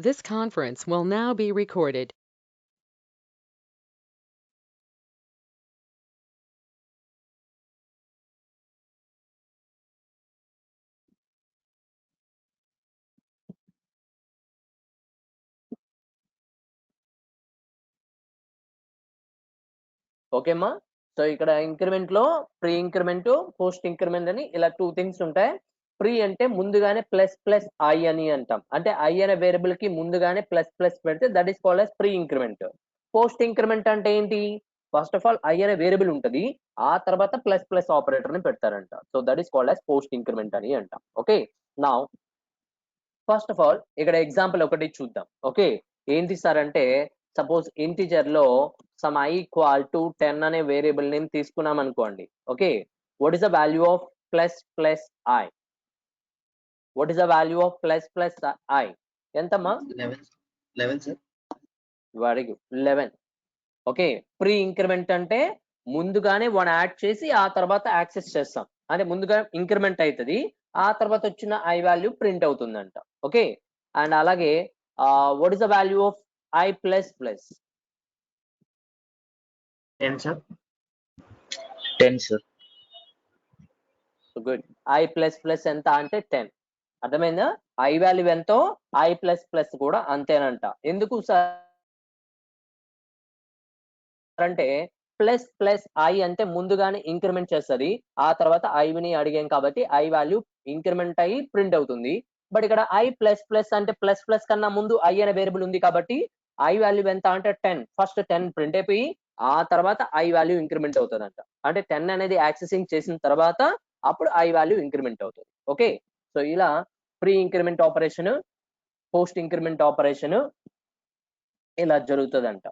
This conference will now be recorded. Okay అమ్మా. So ఇక్కడ increment లో ప్రీ ఇంక్రిమెంట్, పోస్ట్ ఇంక్రిమెంట్ అని ఇలా 2 థింగ్స్ ఉంటాయి. ప్రీ అంటే ముందుగానే ప్లస్ ప్లస్ ఐ అని అంటాం. అంటే ఐ అనే వేరియబుల్ కి ముందుగానే ప్లస్ ప్లస్ పెడితే that is called as pre increment. Post increment అంటే ఏంటి? ఫస్ట్ ఆఫ్ ఆల్ ఐ అనే వేరియబుల్ ఉంటది. ఆ తర్వాత ప్లస్ ప్లస్ ఆపరేటర్ ని పెడతారంట. So that is called as post increment అని అంటాం. Okay. Now first of all ఇక్కడ ఎగ్జాంపుల్ ఒకటి చూద్దాం. ఓకే. ఏంటి సార్ అంటే సపోజ్ ఇంటిజర్ లో సమ్ i ఈక్వల్ టు 10 అనే వేరియబుల్ నేమ్ తీసుకున్నాం అనుకోండి. Okay. What is the value of plus plus I? What is the value of plus plus I? ఎంతమ్మా? 11 sir. Very good, 11. Okay. Pre increment అంటే ముందుగానే one add చేసి ఆ తర్వాత access చేస్తాం. అంటే ముందుగా ఇంక్రిమెంట్ అవుతుంది, ఆ తర్వాత వచ్చిన ఐ వాల్యూ ప్రింట్ అవుతుందంట. ఓకే. అండ్ అలాగే what is the value of I plus plus? 10 sir. 10 sir. Good. I plus plus ఎంత అంటే 10. అర్థమైందా? ఐ వాల్యూ ఎంతో ఐ ప్లస్ ప్లస్ కూడా అంతేనంట. ఎందుకు సార్ అంటే ప్లస్ ప్లస్ ఐ అంటే ముందుగానే ఇంక్రిమెంట్ చేస్తుంది, ఆ తర్వాత ఐని అడిగాం కాబట్టి ఐ వాల్యూ ఇంక్రిమెంట్ అయ్యి ప్రింట్ అవుతుంది. బట్ ఇక్కడ ఐ ప్లస్ ప్లస్ అంటే ప్లస్ ప్లస్ కన్నా ముందు ఐ అనే వేరియబుల్ ఉంది కాబట్టి ఐ వాల్యూ ఎంత అంటే 10. ఫస్ట్ 10 ప్రింట్ అయిపోయి ఆ తర్వాత ఐ వాల్యూ ఇంక్రిమెంట్ అవుతుందంట. అంటే 10 అనేది యాక్సెసింగ్ చేసిన తర్వాత అప్పుడు ఐ వాల్యూ ఇంక్రిమెంట్ అవుతుంది. ఓకే. సో ఇలా pre increment operation, post increment operation ఇలా జరుగుతుందంట.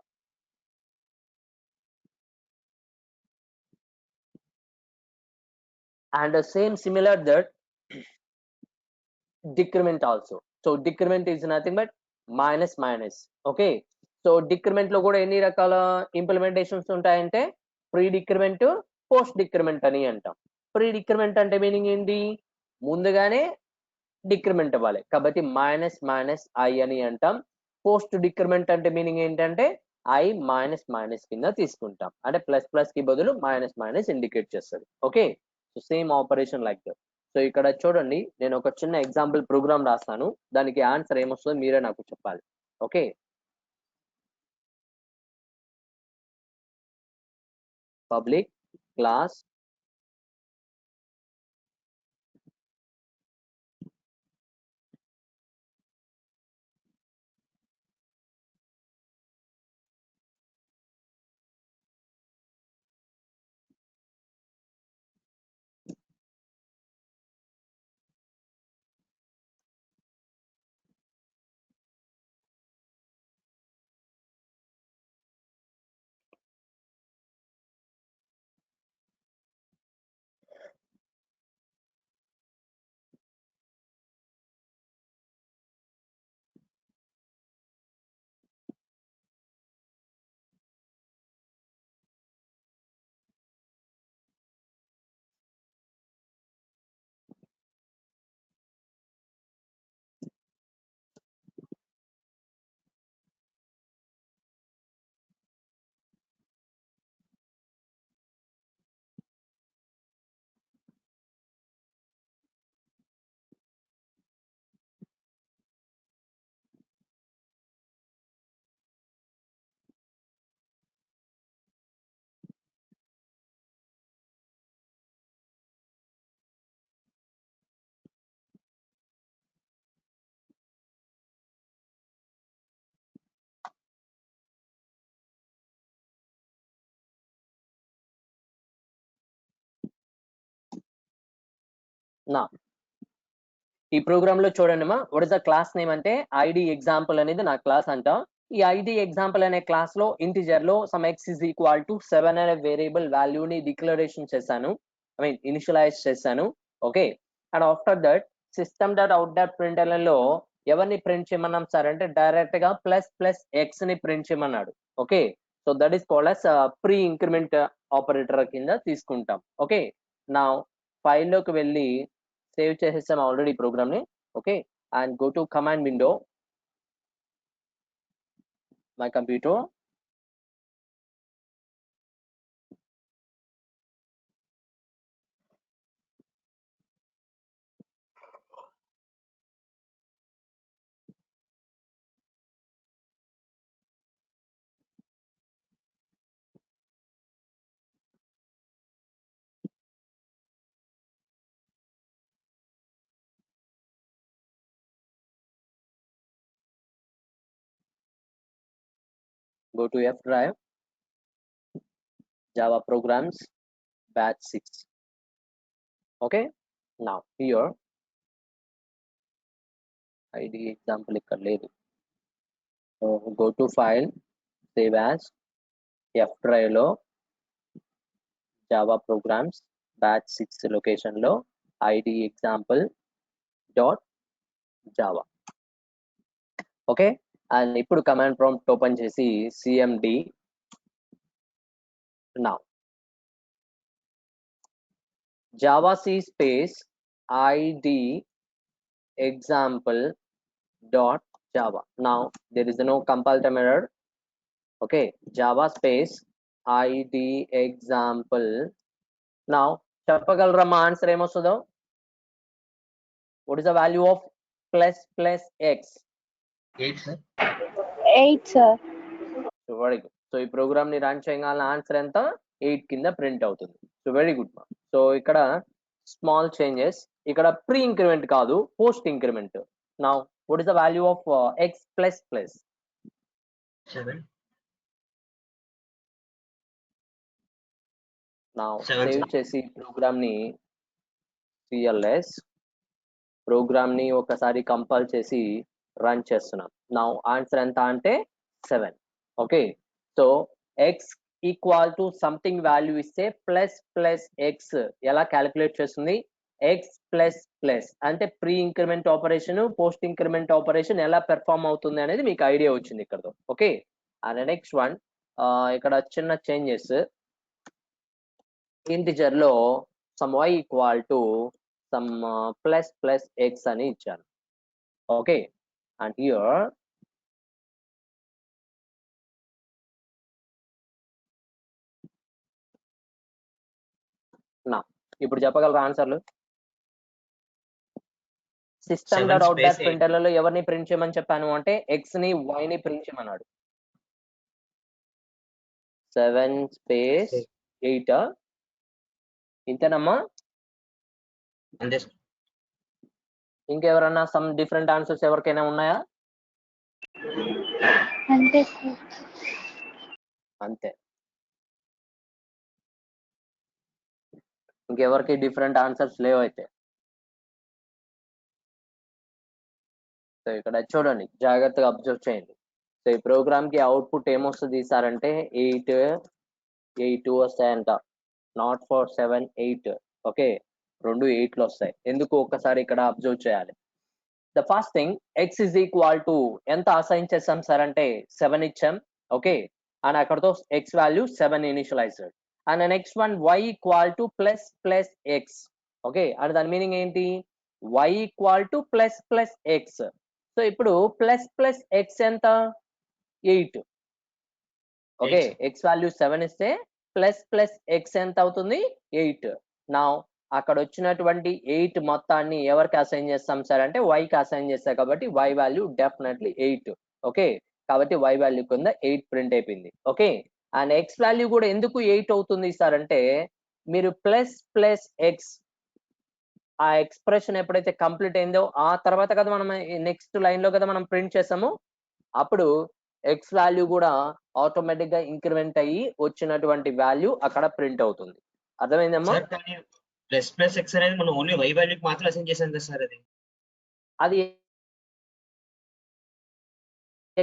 And same similar that decrement also. So decrement is nothing but minus minus. Okay. So decrement లో కూడా ఎన్ని రకాల ఇంప్లిమెంటేషన్స్ ఉంటాయంటే ప్రీ డిక్రిమెంట్, పోస్ట్ డిక్రిమెంట్ అని అంటాం. ప్రీ డిక్రిమెంట్ అంటే మీనింగ్ ఏంటి? ముందుగానే డిక్రిమెంట్ అవ్వాలి కాబట్టి మైనస్ మైనస్ ఐ అని అంటాం. పోస్ట్ డిక్రిమెంట్ అంటే మీనింగ్ ఏంటంటే ఐ మైనస్ మైనస్ కింద తీసుకుంటాం. అంటే ప్లస్ ప్లస్ కి బదులు మైనస్ మైనస్ ఇండికేట్ చేస్తుంది. Okay. So same operation like that. So ఇక్కడ చూడండి, నేను ఒక చిన్న ఎగ్జాంపుల్ ప్రోగ్రామ్ రాస్తాను, దానికి ఆన్సర్ ఏమొస్తుందో మీరే నాకు చెప్పాలి. ఓకే. పబ్లిక్ క్లాస్ నా ఈ ప్రోగ్రామ్ లో చూడండి మా, what is the class name అంటే ఐడి ఎగ్జాంపుల్ అనేది నా క్లాస్ అంట. ఈ ఐడి ఎగ్జాంపుల్ అనే క్లాస్ లో ఇంటిజర్ లో some X is equal to 7 అనే వేరియబుల్ వాల్యూని డిక్లరేషన్ చేశాను, ఐ మీన్ ఇనిషియలైజ్ చేశాను. Okay. And after that system dot out dot println లో ఎవరిని ప్రింట్ చేయమన్నాం సార్ అంటే డైరెక్ట్ గా ప్లస్ ప్లస్ ఎక్స్ ని ప్రింట్ చేయమన్నాడు. Okay. So that is called as pre increment operator కింద తీసుకుంటాం. ఓకే. నా ఫైల్లోకి వెళ్ళి సేవ్ చేసేసాం ఆల్రెడీ ప్రోగ్రామ్ ని. Okay. And go to command window. my computer. Go to F drive, Java programs, batch 6. Okay, now here ID example ikkada ledu. So go to file, save as, F drive lo Java programs batch 6 location lo ID example dot Java. Okay, and ఇప్పుడు command prompt open చేసి cmd now java c space id example dot Java. Now there is no compile time error. Okay, Java space id example. Now చెప్పగలరా మా answer ఏమొస్తుందో? What is the value of plus plus x? 8 sir. 8 sir. So very good. So ఈ programme ని run చేయగానే answer ఎంత? 8 కింద print అవుతుంది. So very good. So ఇక్కడ small changes, ఇక్కడ ప్రీ ఇంక్రిమెంట్ కాదు, post increment. Now what is the value of x plus plus? 7. Now 7 save sir. చేసి ప్రోగ్రామ్ ని cls ప్రోగ్రామ్ ని ఒకసారి కంపైల్ చేసి రన్ చేస్తున్నాం. నౌ ఆన్సర్ ఎంత అంటే 7. Okay, so x equal to something value ఇస్తే ప్లస్ ప్లస్ ఎక్స్ ఎలా క్యాలిక్యులేట్ చేస్తుంది? x ప్లస్ ప్లస్ అంటే pre increment operation, post increment operation ఎలా పెర్ఫామ్ అవుతుంది అనేది మీకు ఐడియా వచ్చింది ఇక్కడతో. ఓకే, అండ్ నెక్స్ట్ వన్ ఇక్కడ చిన్న చేంజెస్, ఇంటిజర్ లో some y equal to sum plus plus X అని ఇచ్చాను. ఓకే, అండ్ హియర్ నా ఇప్పుడు చెప్పగలరా ఆన్సర్లు? System 7 dot out dot space 8. ప్రింటర్లలో ఎవరిని ప్రింట్ చేయమని చెప్పాను అంటే ఎక్స్ ని y ని ప్రింట్ చేయమన్నాడు. 7 స్పేస్ 8 ఇంతేనమ్మా? అంతే sir. ఇంకెవరన్నా సమ్ డిఫరెంట్ ఆన్సర్స్ ఎవరికైనా ఉన్నాయా? అంతే sir. అంతే, ఇంకెవరికి డిఫరెంట్ ఆన్సర్స్ లేవు అయితే. సో ఇక్కడ చూడండి, జాగ్రత్తగా అబ్జర్వ్ చేయండి. సో ఈ ప్రోగ్రామ్ కి అవుట్పుట్ ఏమొస్తుంది సార్ అంటే 8 8 వస్తాయంట, నాట్ ఫర్ 7 8. ఓకే, రెండు 8లు వస్తాయి. ఎందుకు ఒక్కసారి ఇక్కడ అబ్జర్వ్ చేయాలి. The first thing x is equal to ఎంత అసైన్ చేసాం సార్ అంటే 7 ఇచ్చాం. ఓకే, అండ్ అక్కడతో x value 7 initialised. And next one y equal to plus plus X. Okay, and దాని మీనింగ్ ఏంటి? y equal to plus plus X. So ఇప్పుడు plus plus X ఎంత? 8. Okay, x value 7 ఇస్తే plus plus X ఎంత అవుతుంది? 8. నా అక్కడ వచ్చినటువంటి 8 మొత్తాన్ని ఎవరికి అసైన్ చేస్తాం సార్ అంటే y కి అసైన్ చేస్తాం, కాబట్టి y వాల్యూ డెఫినెట్లీ 8. ఓకే, కాబట్టి y వాల్యూ కింద 8 ప్రింట్ అయిపోయింది. ఓకే, అండ్ x వాల్యూ కూడా ఎందుకు 8 అవుతుంది సార్ అంటే మీరు ప్లస్ ప్లస్ ఎక్స్ ఆ ఎక్స్ప్రెషన్ ఎప్పుడైతే కంప్లీట్ అయిందో ఆ తర్వాత కదా మనం నెక్స్ట్ లైన్ లో కదా మనం ప్రింట్ చేసాము, అప్పుడు ఎక్స్ వాల్యూ కూడా ఆటోమేటిక్ గా ఇంక్రిమెంట్ అయ్యి వచ్చినటువంటి వాల్యూ అక్కడ ప్రింట్ అవుతుంది. అర్థమైందమ్మా? Sir, కానీ ప్లస్ ప్లస్ ఎక్స్ అనేది మనం ఓన్లీ y వాల్యూకి మాత్రం అసైన్ చేసాం కదా సార్. అది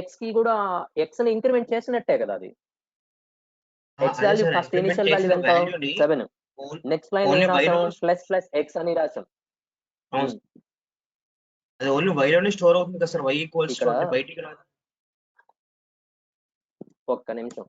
ఎక్స్ కి కూడా ఎక్స్ ని ఇంక్రిమెంట్ చేసినట్టే కదా. అది ఎక్స్ అదే value sir, first increment initial value చేసిన ఎంత? వాల్యూని 7. నెక్స్ట్ లైన్ ఓన్లీ ఏం y రాసాం? లో ప్లస్ ప్లస్ ఎక్స్ అని రాసాం. అది ఓన్లీ y లోనే స్టోర్ అవుతుంది కదా సార్. y ఈక్వల్స్ టు ఇక్కడ అంటే బయటికి రాదు. ఒక్క నిమిషం.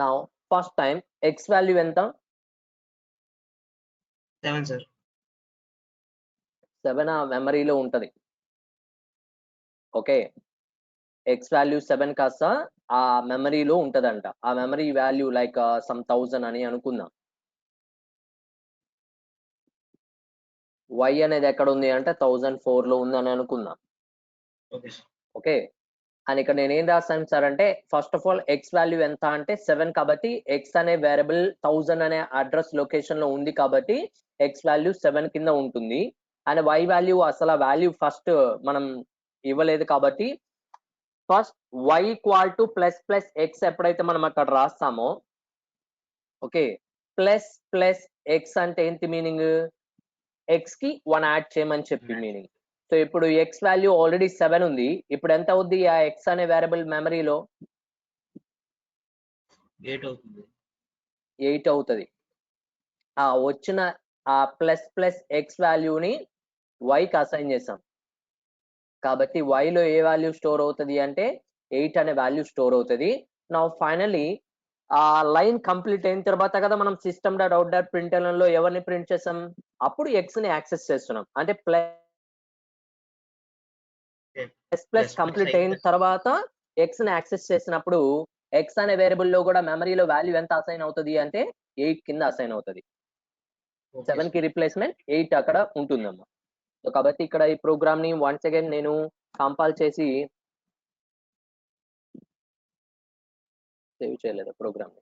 నా ఫస్ట్ టైం ఎక్స్ వాల్యూ ఎంత 7 సార్ 7 ఆ మెమరీలో ఉంటది. ఓకే, ఎక్స్ వాల్యూ 7 కాస్త ఆ మెమరీలో ఉంటదంట. ఆ మెమరీ వాల్యూ లైక్ సమ్ 1000 అని అనుకుందాం. y అనేది ఎక్కడ ఉంది అంటే 1004 లో ఉందని అనుకుందాం. ఓకే సార్ ఓకే, అని ఇక్కడ నేను ఏం రాస్తాను సార్ అంటే first of all X value ఎంత అంటే 7 కాబట్టి ఎక్స్ అనే వేరియబుల్ 1000 అనే అడ్రస్ లొకేషన్ లో ఉంది కాబట్టి ఎక్స్ వాల్యూ 7 కింద ఉంటుంది. అండ్ y వాల్యూ అసలు ఆ వాల్యూ ఫస్ట్ మనం ఇవ్వలేదు కాబట్టి first y equal to plus plus X ఎప్పుడైతే మనం అక్కడ రాస్తామో, ఓకే, ప్లస్ ప్లస్ ఎక్స్ అంటే ఏంటి మీనింగ్, ఎక్స్ కి 1 యాడ్ చేయమని చెప్పి మీనింగ్. సో ఇప్పుడు ఎక్స్ వాల్యూ ఆల్రెడీ 7 ఉంది. ఇప్పుడు ఎంత అవుద్ది ఆ ఎక్స్ అనే వేరియబుల్ మెమరీలో 8 అవుతుంది 8 అవుతుంది. ఆ వచ్చిన ఆ ప్లస్ ప్లస్ ఎక్స్ వాల్యూని వైకి అసైన్ చేసాం కాబట్టి y లో ఏ వాల్యూ స్టోర్ అవుతుంది అంటే 8 అనే వాల్యూ స్టోర్ అవుతుంది. నా ఫైనల్లీ ఆ లైన్ కంప్లీట్ అయిన తర్వాత కదా మనం system dot out dot println లో ఎవరిని ప్రింట్ చేసాం, అప్పుడు ఎక్స్ ని యాక్సెస్ చేస్తున్నాం. అంటే ప్లస్ ప్లస్ కంప్లీట్ అయిన తర్వాత ఎక్స్ ని యాక్సెస్ చేసినప్పుడు ఎక్స్ అనే వేరియబుల్ లో కూడా మెమరీలో వాల్యూ ఎంత అసైన్ అవుతుంది అంటే 8 కింద అసైన్ అవుతుంది. 7 కి రిప్లేస్మెంట్ 8 అక్కడ ఉంటుందమ్మా. సో కాబట్టి ఇక్కడ ఈ ప్రోగ్రామ్ ని వన్స్ అగైన్ నేను కంపైల్ చేసి సేవ్ చేయలేదు ప్రోగ్రామ్ ని.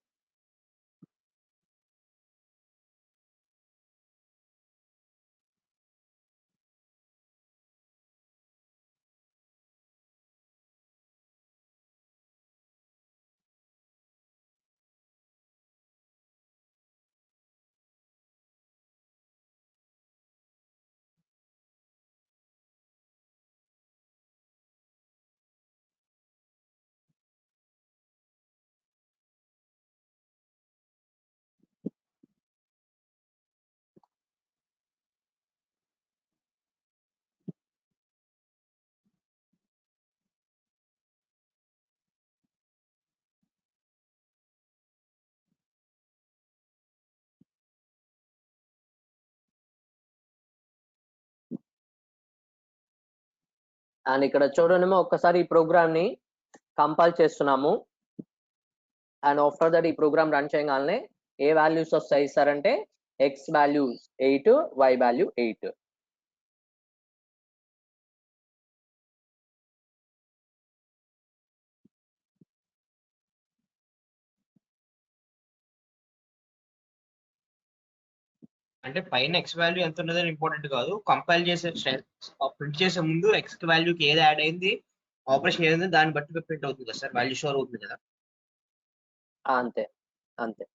అండ్ ఇక్కడ చూడండి ఒక్కసారి ఈ ప్రోగ్రామ్ ని కంపైల్ చేస్తున్నాము. అండ్ ఆఫ్టర్ దట్ ఈ ప్రోగ్రామ్ రన్ చేయగానే ఏ వాల్యూస్ వస్తాయి సార్ అంటే ఎక్స్ వాల్యూ 8, y వాల్యూ 8. అంటే పైన ఎక్స్ వాల్యూ ఎంత ఉన్నదని ఇంపార్టెంట్ కాదు, కంపైల్ చేసే ప్రింట్ చేసే ముందు ఎక్స్ వాల్యూకి ఏది యాడ్ అయింది, ఆపరేషన్ ఏదైంది దాన్ని బట్టి ప్రింట్ అవుతుంది కదా సార్, వాల్యూ స్టోర్ అవుతుంది కదా. అంతే అంతే.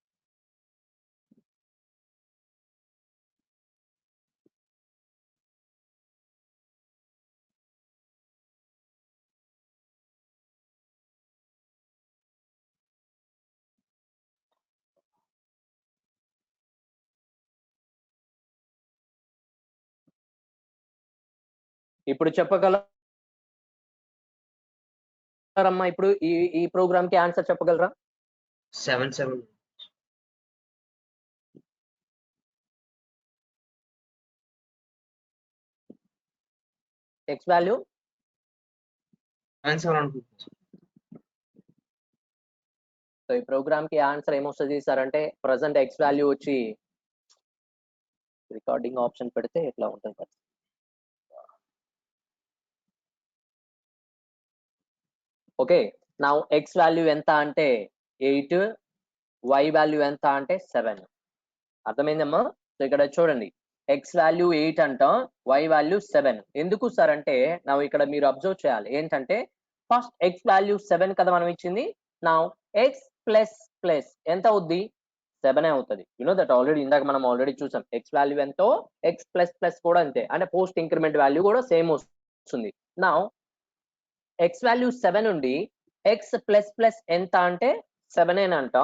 ఇప్పుడు చెప్పగలరమ్మా, ఇప్పుడు ఈ ప్రోగ్రామ్ కి ఆన్సర్ చెప్పగలరా? 7 ఎక్స్ వాల్యూ 7 అనుకుంటున్నాను. సో ఈ ప్రోగ్రామ్ కి ఆన్సర్ ఏమొస్తుంది సార్ అంటే ప్రజెంట్ ఎక్స్ వాల్యూ వచ్చి రికార్డింగ్ ఆప్షన్ పెడితే ఎట్లా ఉంటుంది సార్. ఓకే, నా ఎక్స్ వాల్యూ ఎంత అంటే 8, y వాల్యూ ఎంత అంటే 7. అర్థమైందమ్మా? సో ఇక్కడ చూడండి ఎక్స్ వాల్యూ 8 అంటాం, y వాల్యూ 7. ఎందుకు సార్ అంటే నా ఇక్కడ మీరు అబ్జర్వ్ చేయాలి ఏంటంటే ఫస్ట్ ఎక్స్ వాల్యూ 7 కదా మనం ఇచ్చింది. నా ఎక్స్ ప్లస్ ప్లస్ ఎంత అవుద్ది 7 అవుతుంది. దట్ ఆల్రెడీ ఇందాక మనం ఆల్రెడీ చూసాం ఎక్స్ వాల్యూ ఎంతో ఎక్స్ ప్లస్ ప్లస్ కూడా అంతే, అంటే పోస్ట్ ఇంక్రిమెంట్ వాల్యూ కూడా సేమ్ వస్తుంది. నా ఎక్స్ వాల్యూ 7 నుండి ఎక్స్ ప్లస్ ప్లస్ ఎంత అంటే 7 అంట.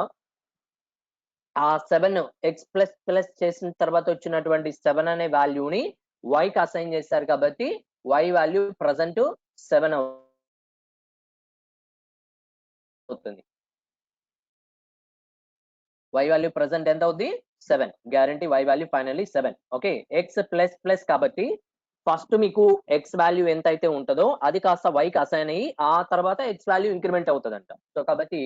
ఆ 7 ఎక్స్ ప్లస్ ప్లస్ చేసిన తర్వాత వచ్చినటువంటి 7 అనే వాల్యూని y కి అసైన్ చేశారు కాబట్టి y వాల్యూ ప్రజెంట్ 7 అవుతుంది. y వాల్యూ ప్రెసెంట్ ఎంత అవుద్ది 7 guarantee y value finally 7 okay x plus plus కాబట్టి ఫస్ట్ మీకు x వాల్యూ ఎంత అయితే ఉంటుందో అది కాస్త y కి అసైన్ అయ్యి ఆ తర్వాత x వాల్యూ ఇంక్రిమెంట్ అవుతుందంట సో కాబట్టి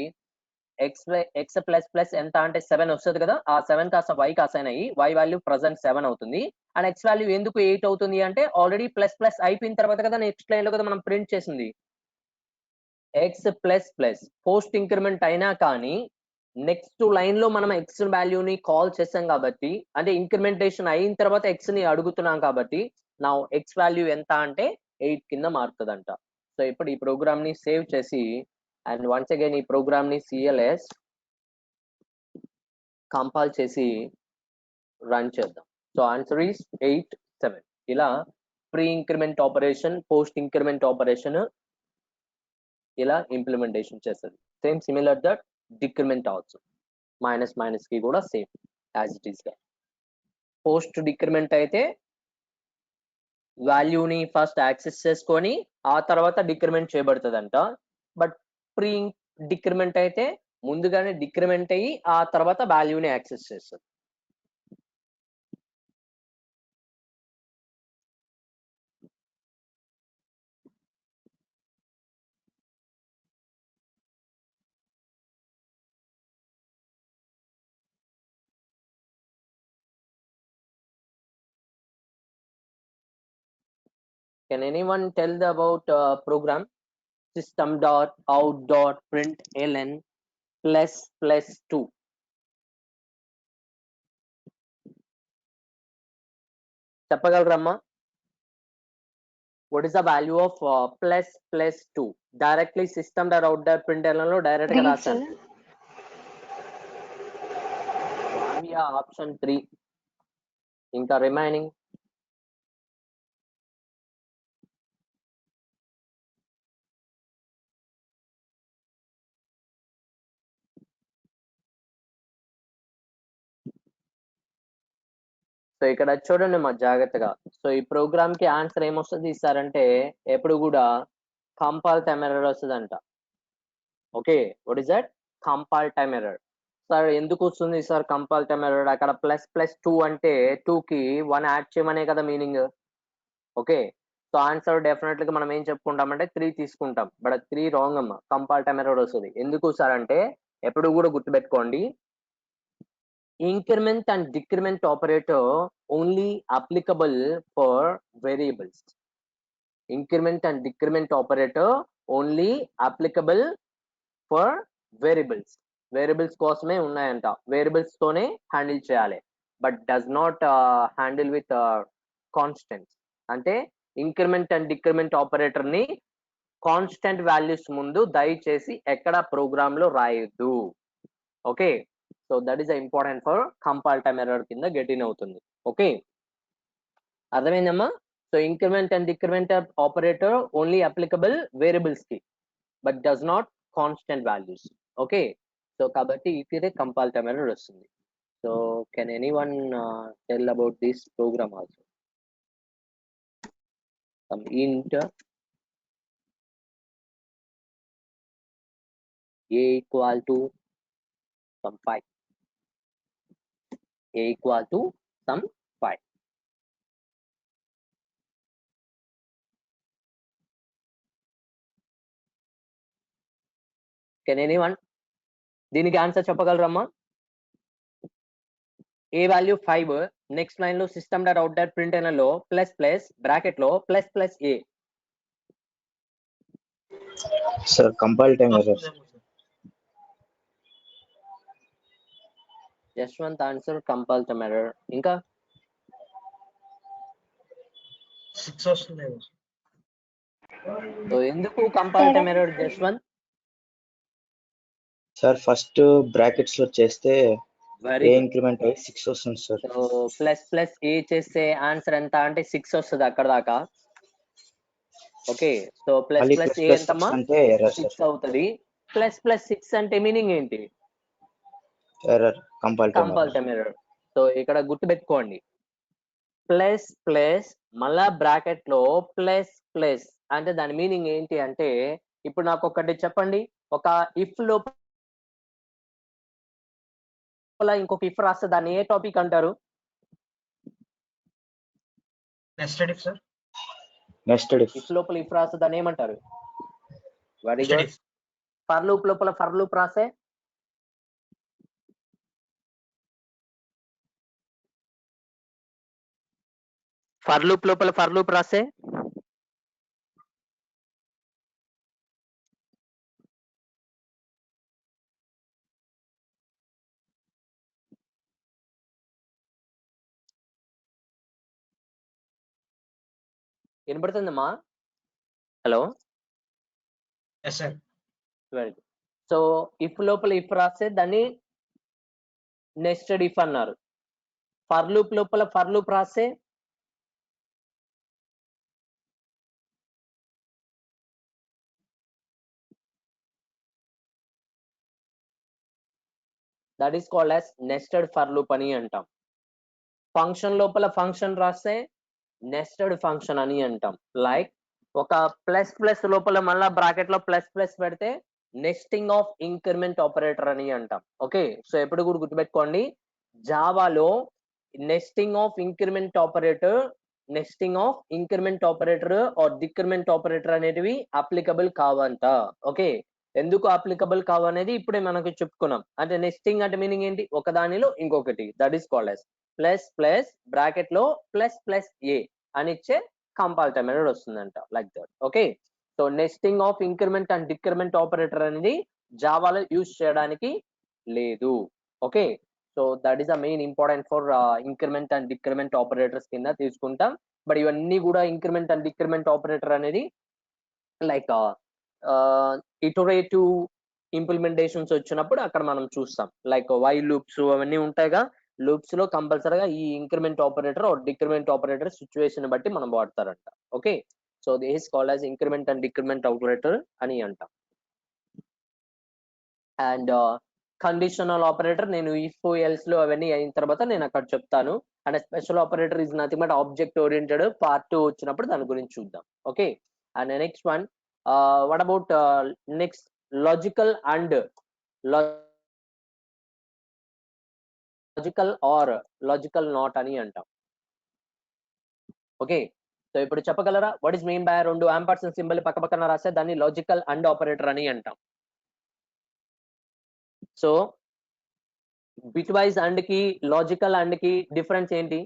x ప్లస్ ప్లస్ ఎంత అంటే 7 వస్తుంది కదా ఆ 7 కాస్త y కి అసైన్ అయ్యి y వాల్యూ ప్రెసెంట్ 7 అవుతుంది అండ్ x వాల్యూ ఎందుకు 8 అవుతుంది అంటే ఆల్రెడీ ప్లస్ ప్లస్ అయిపోయిన తర్వాత కదా నెక్స్ట్ లైన్ లో కదా మనం ప్రింట్ చేసింది x plus plus post increment అయినా కానీ నెక్స్ట్ లైన్ లో మనం x వాల్యూని కాల్ చేసాం కాబట్టి అంటే ఇంక్రిమెంటేషన్ అయిన తర్వాత x ని అడుగుతున్నాం కాబట్టి నా x వాల్యూ ఎంత అంటే 8 కింద మారుతుందంట సో ఇప్పుడు ఈ ప్రోగ్రామ్ ని సేవ్ చేసి అండ్ వన్స్ అగైన్ ఈ ప్రోగ్రామ్ ని cls కంపైల్ చేసి రన్ చేద్దాం సో ఆన్సర్ ఈస్ 8 7 ఇలా pre increment operation post increment operation ఇలా ఇంప్లిమెంటేషన్ చేస్తుంది same similar that decrement also minus minus కి కూడా సేమ్ యాజ్ ఇట్ ఈస్ గా పోస్ట్ డిక్రిమెంట్ అయితే వాల్యూని ఫస్ట్ యాక్సెస్ చేసుకొని ఆ తర్వాత డిక్రిమెంట్ చేయబడుతుందంట బట్ ప్రీ డిక్రిమెంట్ అయితే ముందుగానే డిక్రిమెంట్ అయ్యి ఆ తర్వాత వాల్యూని యాక్సెస్ చేస్తుంది Can anyone tell about program system.out.println ++2? చెప్పగలరమ్మా what is the value of ++2 directly system.out.println లో డైరెక్ట్ గా రాశాను ఆప్షన్ 3 ఇంకా రిమైనింగ్ సో ఇక్కడ చూడండి మా జాగ్రత్తగా సో ఈ ప్రోగ్రామ్ కి ఆన్సర్ ఏమొస్తుంది సార్ అంటే ఎప్పుడు కూడా కంపైల్ టైమ్ ఎర్రర్ వస్తుందంట okay what is that compile time error sir ఎందుకు వస్తుంది సార్ కంపైల్ టైమ్ ఎర్రర్ అక్కడ ++2 అంటే 2 కి 1 యాడ్ చేయమనే కదా meaning okay so answer definitely గా మనం ఏం చెప్పుకుంటామంటే 3 తీసుకుంటాం బట్ 3 రాంగ్ అమ్మా కంపైల్ టైమ్ ఎర్రర్ వస్తుంది ఎందుకు సార్ అంటే ఎప్పుడు కూడా గుర్తుపెట్టుకోండి increment and decrement operator only applicable for variables increment and decrement operator only applicable for variables కోసమే ఉన్నాయంట వేరియబుల్స్ తోనే హ్యాండిల్ చేయాలి but does not handle with constants అంటే ఇంక్రిమెంట్ అండ్ డిక్రిమెంట్ ఆపరేటర్ ని కాన్స్టెంట్ వాల్యూస్ ముందు దయచేసి ఎక్కడ ప్రోగ్రామ్ లో రాయొద్దు okay so that is important for compile time error కింద గెట్ ఇన్ అవుతుంది ఓకే అర్థమైందమ్మా so increment and decrement operator only applicable variables కి but does not constant values okay so కాబట్టి ఇదే కంపైల్ టైమ్ ఎర్రర్ వస్తుంది so can anyone tell about this program also some int a equal to some 5 a equal to some 5 can anyone దీనికి answer చెప్పగలరమ్మా a value 5 next line లో system dot out dot print లో plus plus bracket లో plus plus a sir compile time error Yashwant answer compile time error ఇంకా 6 వస్తుంది so ఎందుకు compile time error Yashwant sir first brackets లో చేస్తే very a increment అయ్యి 6 వస్తుంది sir so plus plus a చేస్తే ఆన్సర్ ఎంత అంటే 6 వస్తుంది అక్కడ దాకా ఓకే సో ప్లస్ మళ్ళీ ప్లస్ a ప్లస్ ఎంతమ్మా అంటే ఎర్రర్ 6 సార్ అవుతుంది ప్లస్ ప్లస్ 6 అంటే మీనింగ్ ఏంటి error compile time compile time error so ఇక్కడ గుర్తుపెట్టుకోండి ప్లస్ ప్లస్ మళ్ళా బ్రాకెట్ లో ప్లస్ ప్లస్ అంటే దాని మీనింగ్ ఏంటి అంటే ఇప్పుడు నాకు ఒకటి చెప్పండి ఒక ఇఫ్ లో లోపల ఇంకొక ఇఫ్ రాస్తే దాన్ని ఏ టాపిక్ అంటారు? Nested if sir. Nested if. If లోపల ఇఫ్ రాస్తే దాన్ని ఏమంటారు? Very nested good. If. For loop లోపల ఫర్ లూప్ రాస్తే ఫర్ లూప్ లోపల ఫర్ లూప్ రాస్తే వినపడుతుందమ్మా? Hello. Yes sir. Very good. So if లోపల ఇఫ్ రాస్తే దాన్ని నెస్టెడ్ ఇఫ్ అన్నారు. ఫర్ లూప్ లోపల ఫర్ లూప్ రాస్తే that is called as nested for loop అని అంటాం. ఫంక్షన్ లోపల ఫంక్షన్ రాస్తే నెస్టెడ్ ఫంక్షన్ అని అంటాం. లైక్ ఒక ప్లస్ ప్లస్ లోపల మళ్ళా బ్రాకెట్ లో ప్లస్ ప్లస్ పెడితే నెస్టింగ్ ఆఫ్ ఇంక్రిమెంట్ ఆపరేటర్ అని అంటాం. ఓకే, సో ఎప్పుడు కూడా గుర్తుపెట్టుకోండి, జావాలో nesting of increment operator or decrement operator అనేటివి అప్లికబుల్ కావంట. ఓకే, ఎందుకు అప్లికబుల్ కావు అనేది ఇప్పుడే మనకు చెప్పుకున్నాం. అంటే నెస్టింగ్ అంటే మీనింగ్ ఏంటి? ఒక దానిలో ఇంకొకటి, that is called as plus plus bracket లో ప్లస్ ప్లస్ ఏ అని ఇచ్చే కంపైల్ మెథడ్ వస్తుందంట, like that. Okay, so nesting of increment and decrement operator అనేది జావాలో యూజ్ చేయడానికి లేదు. Okay, so that is the main important for increment and decrement operators కింద తీసుకుంటాం. But ఇవన్నీ కూడా ఇంక్రిమెంట్ అండ్ డిక్రిమెంట్ ఆపరేటర్ అనేది లైక్ ఇటరేటివ్ ఇంప్లిమెంటేషన్స్ వచ్చినప్పుడు అక్కడ మనం చూస్తాం. లైక్ వైల్ లూప్స్ అవన్నీ ఉంటాయిగా, లూప్స్ లో కంపల్సరీగా ఈ increment operator or decrement operator situation బట్టి మనం వాడతారంట. Okay, so this is called as increment and decrement operator అని అంటాం. అండ్ కండిషనల్ ఆపరేటర్ నేను ఇఫ్ ఎల్స్ లో అవన్నీ అయిన తర్వాత నేను అక్కడ చెప్తాను. And special operator is nothing but object oriented part 2 వచ్చినప్పుడు దాని గురించి చూద్దాం. Okay, and next one what about next logical and logical are logical not అని అంటాం. ఓకే, సో ఇప్పుడు చెప్పగలరా వాట్ ఇస్ మీన్ బై రెండు ఆంపర్సన్ సింబల్ పక్క పక్కన రాస్తే దాన్ని లాజికల్ అండ్ ఆపరేటర్ అని అంటాం. సో బిట్ వైజ్ అండ్ కి లాజికల్ అండ్ కి డిఫరెన్స్ ఏంటి?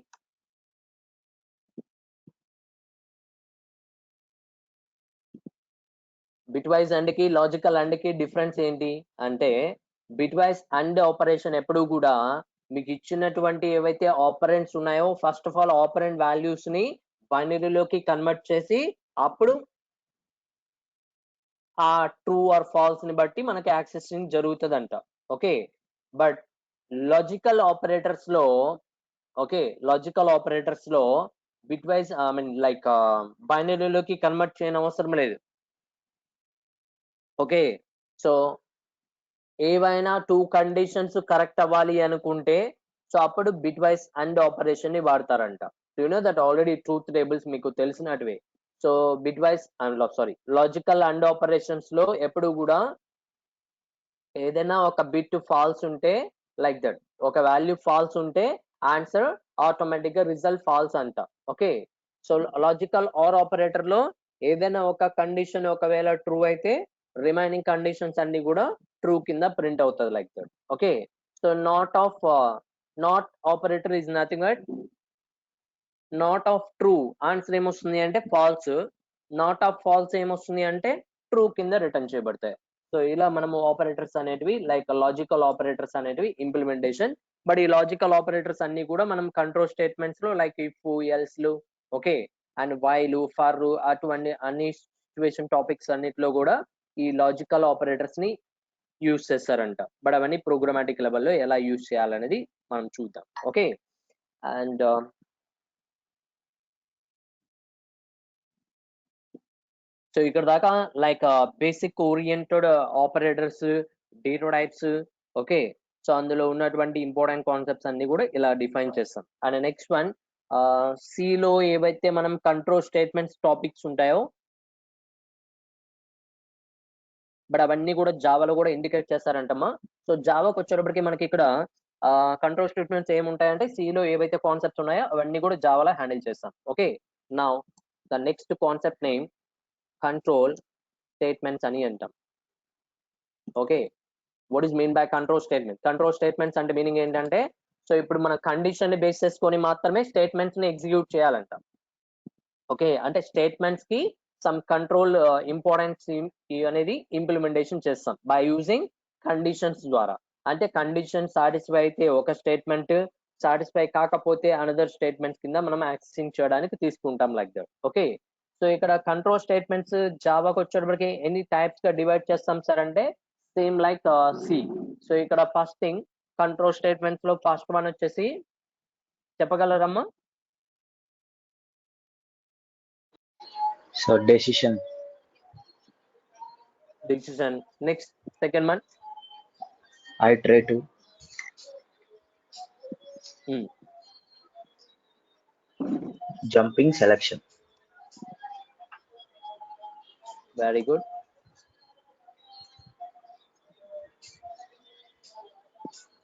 బిట్ వైజ్ అండ్ కి లాజికల్ అండ్ కి డిఫరెన్స్ ఏంటి అంటే, బిట్ వైజ్ అండ్ ఆపరేషన్ ఎప్పుడు కూడా మీకు ఇచ్చినటువంటి ఏవైతే ఆపరెంట్స్ ఉన్నాయో first of all operant values ని బైనరీలోకి కన్వర్ట్ చేసి అప్పుడు ఆ ట్రూ ఆర్ ఫాల్స్ ని బట్టి మనకి యాక్సెసింగ్ జరుగుతుందంట. ఓకే, బట్ లాజికల్ ఆపరేటర్స్ లో bitwise I mean like బైనరీలోకి కన్వర్ట్ చేయని అవసరం లేదు. ఓకే, సో ఏవైనా 2 కండిషన్స్ కరెక్ట్ అవ్వాలి అనుకుంటే సో అప్పుడు బిట్ వైజ్ అండ్ ఆపరేషన్ ని వాడతారంట. You know that already truth tables మీకు తెలిసినటివే. So bitwise logical and operations లో ఎప్పుడు కూడా ఏదైనా ఒక బిట్ ఫాల్స్ ఉంటే లైక్ దట్, ఒక వాల్యూ ఫాల్స్ ఉంటే ఆన్సర్ ఆటోమేటిక్ గా రిజల్ట్ ఫాల్స్ అంట. Okay, so logical or operator లో ఏదైనా ఒక కండిషన్ ఒకవేళ ట్రూ అయితే రిమైనింగ్ కండిషన్స్ అన్ని కూడా ట్రూ కింద ప్రింట్ అవుతుంది, like that. Okay, so not operator is nothing but not of true answer ఏమొస్తుంది అంటే ఫాల్స్, నాట్ ఆఫ్ ఫాల్స్ ఏమొస్తుంది అంటే ట్రూ కింద రిటర్న్ చేయబడతాయి. సో ఇలా మనము ఆపరేటర్స్ అనేటివి లైక్ లాజికల్ ఆపరేటర్స్ అనేటివి ఇంప్లిమెంటేషన్. బట్ ఈ లాజికల్ ఆపరేటర్స్ అన్ని కూడా మనం కంట్రోల్ స్టేట్మెంట్స్ లో లైక్ ఇఫ్ ఎల్స్ లు ఓకే అండ్ వైల్ ఫర్ అటువంటి అన్ని సిచ్యువేషన్ టాపిక్స్ అన్నిట్లో కూడా ఈ లాజికల్ ఆపరేటర్స్ ని యూజ్ చేస్తారంట. బట్ అవన్నీ ప్రోగ్రామాటిక్ లెవెల్లో ఎలా యూజ్ చేయాలనేది మనం చూద్దాం. ఓకే, అండ్ సో ఇక్కడ దాకా like basic oriented operators, data types. Okay, so అందులో ఉన్నటువంటి ఇంపార్టెంట్ కాన్సెప్ట్స్ అన్ని కూడా ఇలా డిఫైన్ చేస్తాం. అండ్ నెక్స్ట్ వన్ సిలో ఏవైతే మనం కంట్రోల్ స్టేట్మెంట్స్ టాపిక్స్ ఉంటాయో బట్ అవన్నీ కూడా జావాలో కూడా ఇండికేట్ చేస్తారంటమ్మా. సో జావాకి వచ్చేటప్పటికి మనకి ఇక్కడ కంట్రోల్ స్టేట్మెంట్స్ ఏముంటాయంటే C లో ఏవైతే కాన్సెప్ట్స్ ఉన్నాయో అవన్నీ కూడా జావాలో హ్యాండిల్ చేస్తాం. Okay, now the next concept name control statements అని అంటాం. Okay, what is mean by control statement? Control statements అంటే మీనింగ్ ఏంటంటే, సో ఇప్పుడు మన కండిషన్ ని బేస్ చేసుకొని మాత్రమే స్టేట్మెంట్స్ ని ఎగ్జిక్యూట్ చేయాలంట. ఓకే, అంటే స్టేట్మెంట్స్ కి సమ్ కంట్రోల్ ఇంపార్టెన్స్ అనేది ఇంప్లిమెంటేషన్ చేస్తాం బై యూజింగ్ కండిషన్స్ ద్వారా. అంటే కండిషన్ సాటిస్ఫై అయితే ఒక స్టేట్మెంట్, సాటిస్ఫై కాకపోతే అనదర్ స్టేట్మెంట్స్ కింద మనం యాక్సెసింగ్ చేయడానికి తీసుకుంటాం లైక్ దట్. ఓకే, సో ఇక్కడ కంట్రోల్ స్టేట్మెంట్స్ జావాకి వచ్చేటప్పటికి ఎన్ని టైప్స్ గా డివైడ్ చేస్తాం సార్ అంటే సేమ్ లైక్ సి. సో ఇక్కడ ఫస్ట్ థింగ్ కంట్రోల్ స్టేట్మెంట్స్ లో ఫస్ట్ వన్ వచ్చేసి చెప్పగలరమ్మా? So decision. Decision. Next, second one. Iterative. Jumping selection. Very good.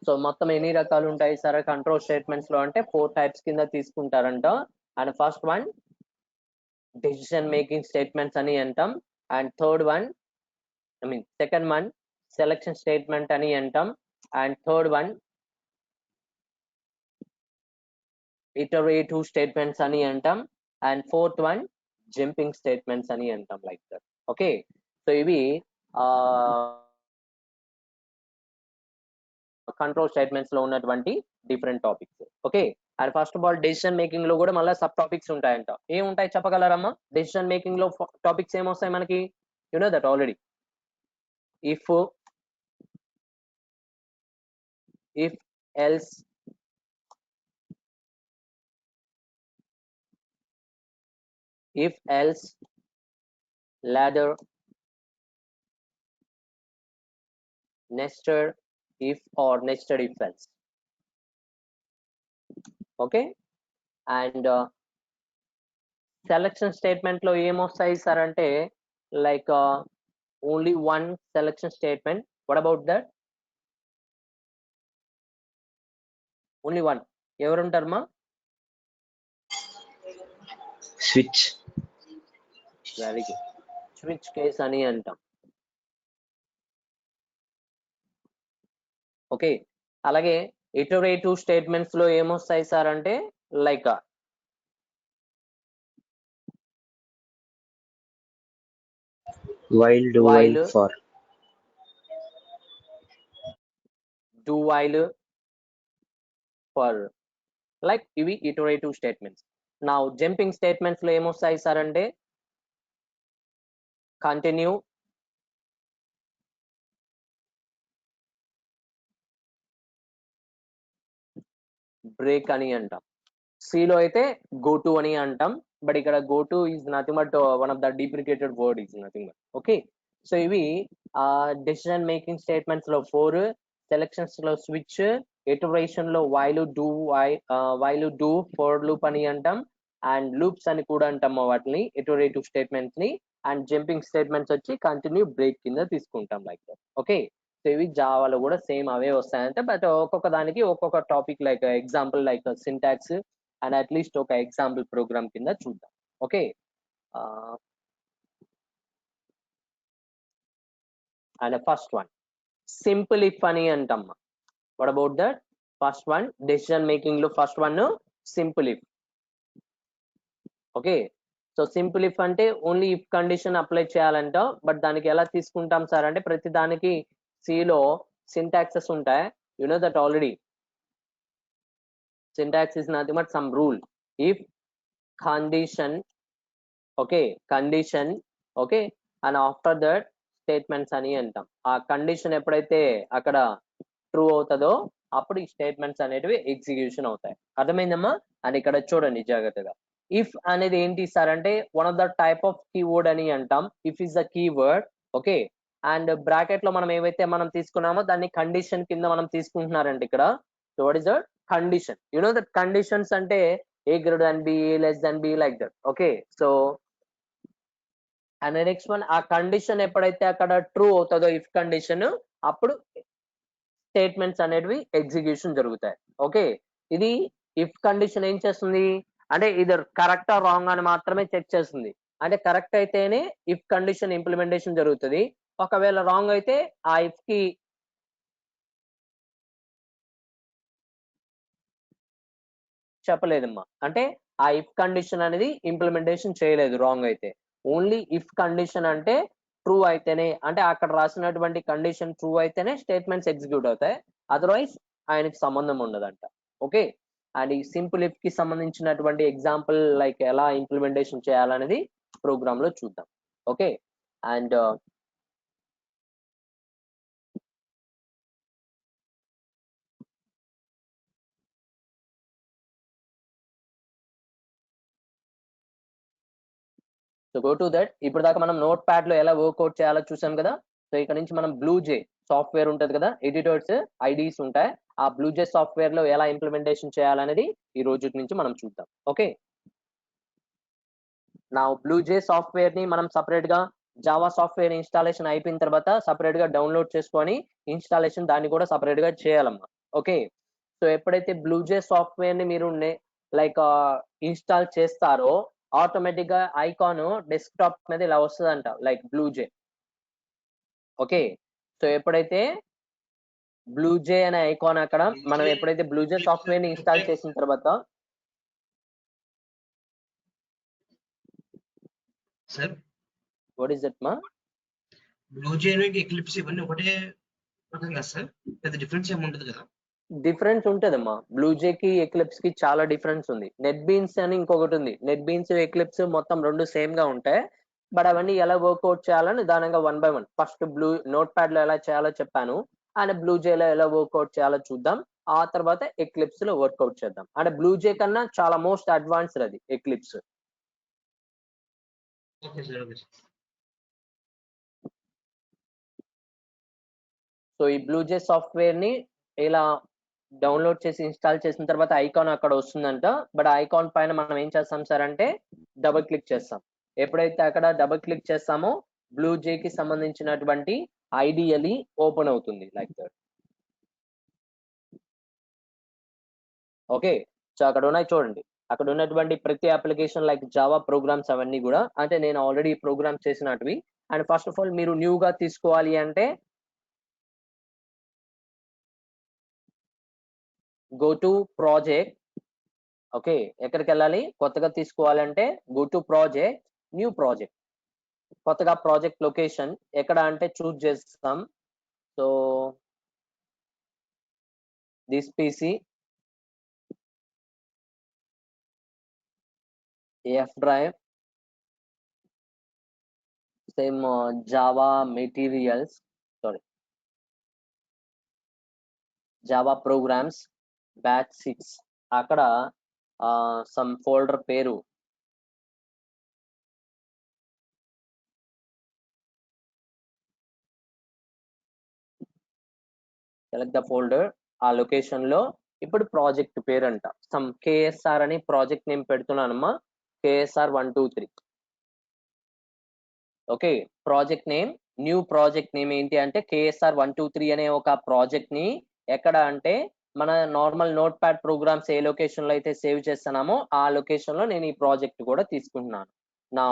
So మొత్తం ఎన్ని రకాలు ఉంటాయి సార్ కంట్రోల్ స్టేట్మెంట్స్ లో అంటే 4 టైప్స్ కింద తీసుకుంటారంట. And first one decision making statements అని అంటాం. And third one second one selection statement అని అంటాం. And third one iterative statements అని అంటాం. And fourth one jumping statements అని అంటాం లైక్ దట్. ఓకే, సో ఇవి కంట్రోల్ స్టేట్మెంట్స్ లో ఉన్నటువంటి different topics. Okay, and first of all decision making లో కూడా మళ్ళీ సబ్ టాపిక్స్ ఉంటాయంట. ఏముంటాయి చెప్పగలరమ్మా? డెసిషన్ మేకింగ్ లో టాపిక్స్ ఏమొస్తాయి మనకి? You know that already. If else, if else, ladder, nested if or nested if else. Okay, and selection statement లో ఏమొస్తాయి సార్ అంటే like only one selection statement. What about that? Only one. ఎవరుంటారమ్మా? Switch. Very good. Switch case అని అంటాం. Okay, అలాగే iterative statements లో ఏమొస్తాయి sir అంటే like While, do, while, for. Do while, for, like ఇవి ఇటరేటివ్ స్టేట్మెంట్స్. నా జంపింగ్ స్టేట్మెంట్స్ లో ఏమొస్తాయి సార్ అంటే కంటిన్యూ, బ్రేక్ అని అంటాం. సిలో అయితే గో టు అని అంటాం. బట్ ఇక్కడ go to is nothing but one of the deprecated word is nothing but. Okay, so ఇవి డెసిషన్ మేకింగ్ స్టేట్మెంట్స్ లో 4, సెలక్షన్స్ లో స్విచ్, ఇటరేషన్ లో వైల్ డూ ఫర్ లూప్ అని అంటాం. అండ్ లూప్స్ అని కూడా అంటాం వాటిని ఇటరేటివ్ స్టేట్మెంట్స్ ని. అండ్ జంపింగ్ స్టేట్మెంట్స్ వచ్చి కంటిన్యూ, బ్రేక్ కింద తీసుకుంటాం లైక్ దట్. ఓకే, సో ఇవి జావాలో కూడా సేమ్ అవే వస్తాయంటే బట్ ఒక్కొక్క దానికి ఒక్కొక్క topic like example like syntax and at least ఒక ఎగ్జాంపుల్ ప్రోగ్రామ్ కింద చూద్దాం. Okay, and first one simple if అని అంటాం. What about that? First one decision making లో first one simple if. Okay, so simple if అంటే ఓన్లీ ఇఫ్ కండిషన్ అప్లై చేయాలంట. But దానికి ఎలా తీసుకుంటాం సార్ అంటే ప్రతి దానికి సిలో సింటాక్సెస్ ఉంటాయి. You know that already. syntax is nothing but some rule. If condition, okay, condition, okay, and after that statements అని అంటాం. ఆ కండిషన్ ఎప్పుడైతే అక్కడ ట్రూ అవుతుందో అప్పుడు ఈ స్టేట్మెంట్స్ అనేటివి ఎగ్జిక్యూషన్ అవుతాయి. అర్థమైందమ్మా? అని ఇక్కడ చూడండి జాగ్రత్తగా. ఇఫ్ అనేది ఏంటి సార్ అంటే one of the type of keyword అని అంటాం. If is the keyword. Okay, and bracket లో మనం ఏవైతే మనం తీసుకున్నామో దాన్ని కండిషన్ కింద మనం తీసుకుంటున్నారండి ఇక్కడ. So what is the condition? You know that conditions అంటే a greater than b, a less than b, like that. Okay, so and the next one ఆ కండిషన్ ఎప్పుడైతే అక్కడ ట్రూ అవుతుందో ఇఫ్ కండిషన్ అప్పుడు స్టేట్మెంట్స్ అనేటివి ఎగ్జిక్యూషన్ జరుగుతాయి. Okay, ఇది if condition ఏం చేస్తుంది అంటే ఇది కరెక్టా రాంగ్ అని మాత్రమే చెక్ చేస్తుంది. అంటే కరెక్ట్ అయితేనే ఇఫ్ కండిషన్ ఇంప్లిమెంటేషన్ జరుగుతుంది. ఒకవేళ రాంగ్ అయితే ఆ ఇఫ్ కి చెప్పలేదమ్మా. అంటే ఆ ఇఫ్ కండిషన్ అనేది ఇంప్లిమెంటేషన్ చేయలేదు రాంగ్ అయితే. ఓన్లీ ఇఫ్ కండిషన్ అంటే ట్రూ అయితేనే, అంటే అక్కడ రాసినటువంటి కండిషన్ ట్రూ అయితేనే స్టేట్మెంట్స్ ఎగ్జిక్యూట్ అవుతాయి. అదర్వైజ్ ఆయనకి సంబంధం ఉండదంట. ఓకే, అండ్ ఈ సింపుల్ ఇఫ్ కి సంబంధించినటువంటి ఎగ్జాంపుల్ లైక్ ఎలా ఇంప్లిమెంటేషన్ చేయాలనేది ప్రోగ్రామ్ లో చూద్దాం. Okay, and so go to that. ఇప్పుడు దాకా మనం నోట్ ప్యాడ్ లో ఎలా వర్క్అవుట్ చేయాలో చూసాం కదా. సో ఇక్కడ నుంచి మనం బ్లూజే సాఫ్ట్వేర్ ఉంటది కదా, ఎడిటర్స్ ఐడీస్ ఉంటాయి. ఆ బ్లూజే సాఫ్ట్వేర్ లో ఎలా ఇంప్లిమెంటేషన్ చేయాలనేది ఈ రోజు నుంచి మనం చూద్దాం. ఓకే, నా బ్లూజే సాఫ్ట్వేర్ ని మనం సపరేట్ గా జావా సాఫ్ట్వేర్ ఇన్స్టాలేషన్ అయిపోయిన తర్వాత సపరేట్ గా డౌన్లోడ్ చేసుకొని ఇన్స్టాలేషన్ దాన్ని కూడా సపరేట్ గా చేయాలమ్మా. ఓకే, సో ఎప్పుడైతే బ్లూజే సాఫ్ట్వేర్ ని మీరు లైక్ ఇన్స్టాల్ చేస్తారో ఆటోమేటిక్ గా ఐకాన్ డెస్క్టాప్ మీద ఇలా వస్తుందంట, లైక్ బ్లూజే. ఓకే, సో ఎప్పుడైతే బ్లూజే అనే ఐకాన్ అక్కడ మనం ఎప్పుడైతే బ్లూజే సాఫ్ట్వేర్ ని ఇన్స్టాల్ చేసిన తర్వాత సార్ వాట్ ఈస్ దట్ మా బ్లూజే ఎక్లిప్స్ ఇవన్నీ ఒకటే రకం కదా సార్, పెద్ద డిఫరెన్స్ ఏమి ఉండదు కదా? డిఫరెన్స్ ఉంటదమ్మా. బ్లూజే కి ఎక్లిప్స్ కి చాలా డిఫరెన్స్ ఉంది. నెట్ బీన్స్ అని ఇంకొకటి ఉంది. నెట్ బీన్స్ ఎక్లిప్స్ మొత్తం రెండు సేమ్ గా ఉంటాయి. బట్ అవన్నీ ఎలా వర్క్అవుట్ చేయాలని నిదానంగా 1 by 1 ఫస్ట్ నోట్ ప్యాడ్ లో ఎలా చేయాలో చెప్పాను, అండ్ బ్లూజేలో ఎలా వర్క్అవుట్ చేయాలో చూద్దాం. ఆ తర్వాత ఎక్లిప్స్ లో వర్క్అవుట్ చేద్దాం. అంటే బ్లూజే కన్నా చాలా మోస్ట్ అడ్వాన్స్డ్ అది eclipse. Okay sir, okay sir. So ఈ బ్లూజే సాఫ్ట్వేర్ ని ఇలా డౌన్లోడ్ చేసి ఇన్స్టాల్ చేసిన తర్వాత ఐకాన్ అక్కడ వస్తుందంట. బట్ ఐకాన్ పైన మనం ఏం చేస్తాం సార్ అంటే డబుల్ క్లిక్ చేస్తాం. ఎప్పుడైతే అక్కడ డబుల్ క్లిక్ చేస్తామో బ్లూజే కి సంబంధించినటువంటి ఐడియలీ ఓపెన్ అవుతుంది లైక్ దట్. ఓకే, సో అక్కడ ఉన్నాయి చూడండి. అక్కడ ఉన్నటువంటి ప్రతి అప్లికేషన్ లైక్ జావా ప్రోగ్రామ్స్ అవన్నీ కూడా అంటే నేను ఆల్రెడీ ప్రోగ్రామ్ చేసినటివి. అండ్ ఫస్ట్ ఆఫ్ ఆల్ మీరు న్యూగా తీసుకోవాలి అంటే గో టు ప్రాజెక్ట్. ఓకే, ఎక్కడికి వెళ్ళాలి? కొత్తగా తీసుకోవాలంటే go to project, new project. కొత్తగా ప్రాజెక్ట్ లొకేషన్ ఎక్కడ అంటే చూస్ చేస్తాం. So this PC, F drive, same Java materials, sorry Java programs batch 6. అక్కడ సమ్ ఫోల్డర్ పేరు సెలెక్ట్ ద ఫోల్డర్. ఆ లొకేషన్ లో ఇప్పుడు ప్రాజెక్ట్ పేరు అంట సమ్ కేఎస్ఆర్ అని ప్రాజెక్ట్ నేమ్ పెడుతున్నానమ్మా. KSR 1 2 3. Okay, project name, new project name ఏంటి అంటే కేఎస్ఆర్ 1 2 3 అనే ఒక ప్రాజెక్ట్ ని ఎక్కడ అంటే మన నార్మల్ నోట్ ప్యాడ్ ప్రోగ్రామ్స్ ఏ లొకేషన్ లో అయితే సేవ్ చేస్తున్నామో ఆ లొకేషన్ లో నేను ఈ ప్రాజెక్ట్ కూడా తీసుకుంటున్నాను. నా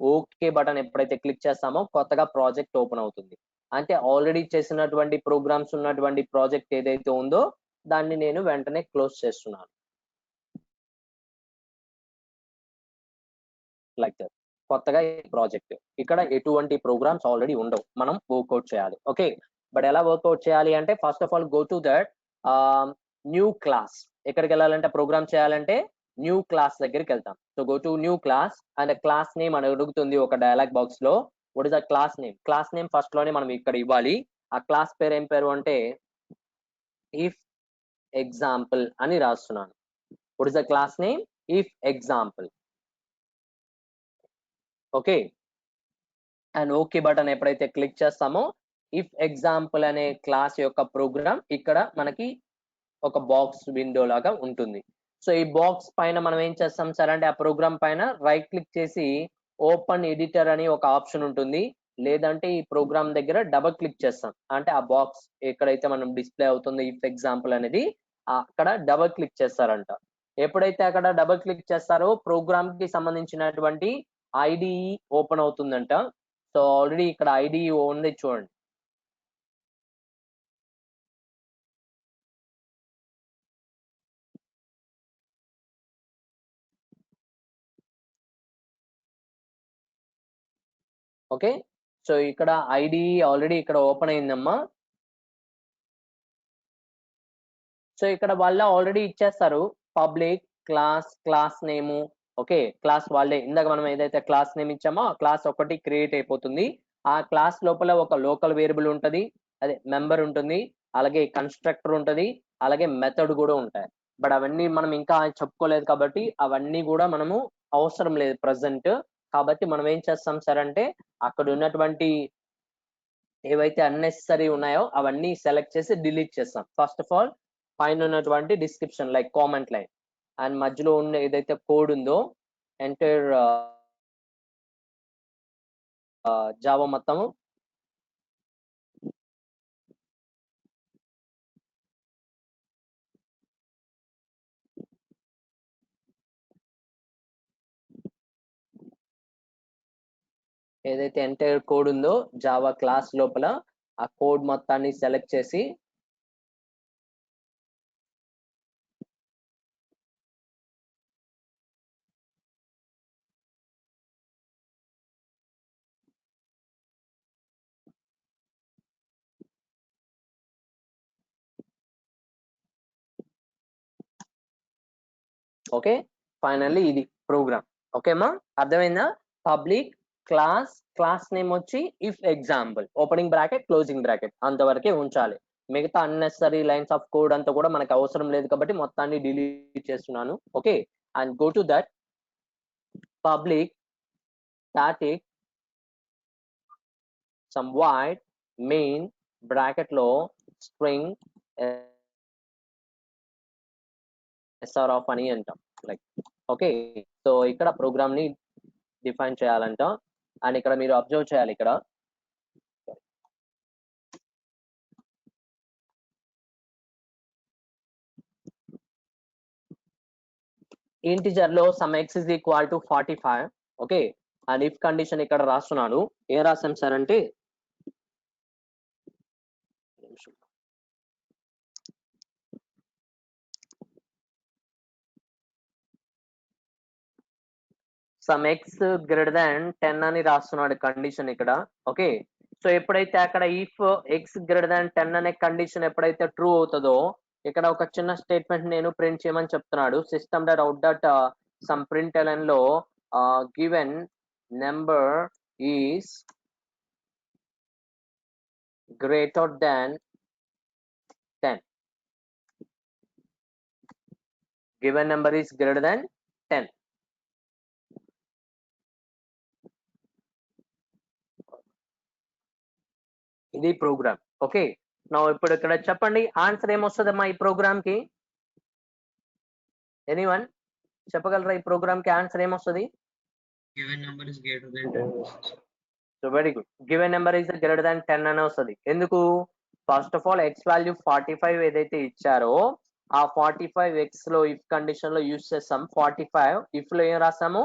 ఓకే బటన్ ఎప్పుడైతే క్లిక్ చేస్తామో కొత్తగా ప్రాజెక్ట్ ఓపెన్ అవుతుంది. అంటే ఆల్రెడీ చేసినటువంటి ప్రోగ్రామ్స్ ఉన్నటువంటి ప్రాజెక్ట్ ఏదైతే ఉందో దాన్ని నేను వెంటనే క్లోజ్ చేస్తున్నాను లైక్ దట్. కొత్తగా ప్రాజెక్ట్ ఇక్కడ ఎటువంటి ప్రోగ్రామ్స్ ఆల్రెడీ ఉండవు, మనం వర్క్అవుట్ చేయాలి. ఓకే, బట్ ఎలా వర్క్అవుట్ చేయాలి అంటే first of all go to that new class. ఎక్కడికి వెళ్ళాలంటే ప్రోగ్రామ్ చేయాలంటే న్యూ క్లాస్ దగ్గరికి వెళ్తాం. So go to new class and class name అని అడుగుతుంది ఒక డైలాగ్ బాక్స్ లో. What is the class name? Class name first లోనే మనం ఇక్కడ ఇవ్వాలి. ఆ క్లాస్ పేరు ఏం పేరు అంటే ఇఫ్ ఎగ్జాంపుల్ అని రాస్తున్నాను. What is the class name? If example. Okay, and okay button ఎప్పుడైతే క్లిక్ చేస్తామో ఇఫ్ ఎగ్జాంపుల్ అనే క్లాస్ యొక్క ప్రోగ్రామ్ ఇక్కడ మనకి ఒక బాక్స్ విండో లాగా ఉంటుంది. సో ఈ బాక్స్ పైన మనం ఏం చేస్తాం సార్ అంటే ఆ ప్రోగ్రామ్ పైన రైట్ క్లిక్ చేసి ఓపెన్ ఎడిటర్ అని ఒక ఆప్షన్ ఉంటుంది. లేదంటే ఈ ప్రోగ్రామ్ దగ్గర డబుల్ క్లిక్ చేస్తాం. అంటే ఆ బాక్స్ ఎక్కడైతే మనం డిస్ప్లే అవుతుందో ఇఫ్ ఎగ్జాంపుల్ అనేది అక్కడ డబుల్ క్లిక్ చేస్తారంట. ఎప్పుడైతే అక్కడ డబుల్ క్లిక్ చేస్తారో ప్రోగ్రామ్ కి సంబంధించినటువంటి ఐడిఈ ఓపెన్ అవుతుందంట. సో ఆల్రెడీ ఇక్కడ ఐడిఈ ఉంది చూడండి. ఓకే, సో ఇక్కడ ఐడిఈ ఆల్రెడీ ఇక్కడ ఓపెన్ అయిందమ్మా. సో ఇక్కడ వాళ్ళ ఆల్రెడీ ఇచ్చేస్తారు పబ్లిక్ క్లాస్ నేము. ఓకే, క్లాస్ వాళ్ళే ఇందాక మనం ఏదైతే క్లాస్ నేమ్ ఇచ్చామో ఆ క్లాస్ ఒకటి క్రియేట్ అయిపోతుంది. ఆ క్లాస్ లోపల ఒక లోకల్ వేరియబుల్ ఉంటుంది, అదే మెంబర్ ఉంటుంది, అలాగే కన్స్ట్రక్టర్ ఉంటుంది, అలాగే మెథడ్ కూడా ఉంటాయి. బట్ అవన్నీ మనం ఇంకా చెప్పుకోలేదు కాబట్టి అవన్నీ కూడా మనము అవసరం లేదు ప్రజెంట్. కాబట్టి మనం ఏం చేస్తాం సార్ అంటే అక్కడ ఉన్నటువంటి ఏవైతే అన్నెసరీ ఉన్నాయో అవన్నీ సెలెక్ట్ చేసి డిలీట్ చేస్తాం. ఫస్ట్ ఆఫ్ ఆల్ పైన ఉన్నటువంటి description like comment line and మధ్యలో ఉన్న ఏదైతే కోడ్ ఉందో ఎంటర్ జావా మొత్తము ఏదైతే ఎంటైర్ కోడ్ ఉందో జావా క్లాస్ లోపల ఆ కోడ్ మొత్తాన్ని సెలెక్ట్ చేసి ఓకే, ఫైనల్లీ ఇది ప్రోగ్రామ్. ఓకేమా, అర్థమైందా? పబ్లిక్ క్లాస్ నేమ్ వచ్చి if example opening bracket closing bracket అంతవరకే ఉంచాలి. మిగతా అన్నెసరీ లైన్స్ ఆఫ్ కోడ్ అంతా కూడా మనకు అవసరం లేదు కాబట్టి మొత్తాన్ని డిలీట్ చేస్తున్నాను. Okay, and go to that public static some void main bracket లో స్ట్రింగ్ SR ఆఫ్ అని అంటాం లైక్. ఓకే, సో ఇక్కడ ప్రోగ్రామ్ ని డిఫైన్ చేయాలంట. అండ్ ఇక్కడ మీరు అబ్జర్వ్ చేయాలి, ఇక్కడ ఇంటిజర్ లో some x is equal to 45. Okay, and if condition ఇక్కడ రాస్తున్నాను. ఏం రాసాం సార్ అంటే సమ్ x గ్రేటర్ దాన్ 10 అని రాస్తున్నాడు కండిషన్ ఇక్కడ. ఓకే, సో ఎప్పుడైతే అక్కడ ఇఫ్ x గ్రేటర్ దాన్ 10 అనే కండిషన్ ఎప్పుడైతే ట్రూ అవుతుందో ఇక్కడ ఒక చిన్న స్టేట్మెంట్ నేను ప్రింట్ చేయమని చెప్తున్నాడు. System dot out dot some print ln లో given number is greater than 10. Given number is greater than 10. ఇది ప్రోగ్రామ్. ఓకే, నా ఇప్పుడు ఇక్కడ చెప్పండి ఆన్సర్ ఏమొస్తుందమ్మా ఈ ప్రోగ్రామ్ కి? ఎనీవన్ చెప్పగలరా ఈ ప్రోగ్రామ్ కి ఆన్సర్ ఏమొస్తుంది? Given number is greater than 10. So very good, given number is greater than 10 అని వస్తుంది. ఎందుకు? First of all X value 45 ఏదైతే ఇచ్చారో ఆ 45 ఎక్స్ లో ఇఫ్ కండిషన్ లో యూజ్ చేస్తాం. 45 ఇఫ్ లో ఏం రాసాము?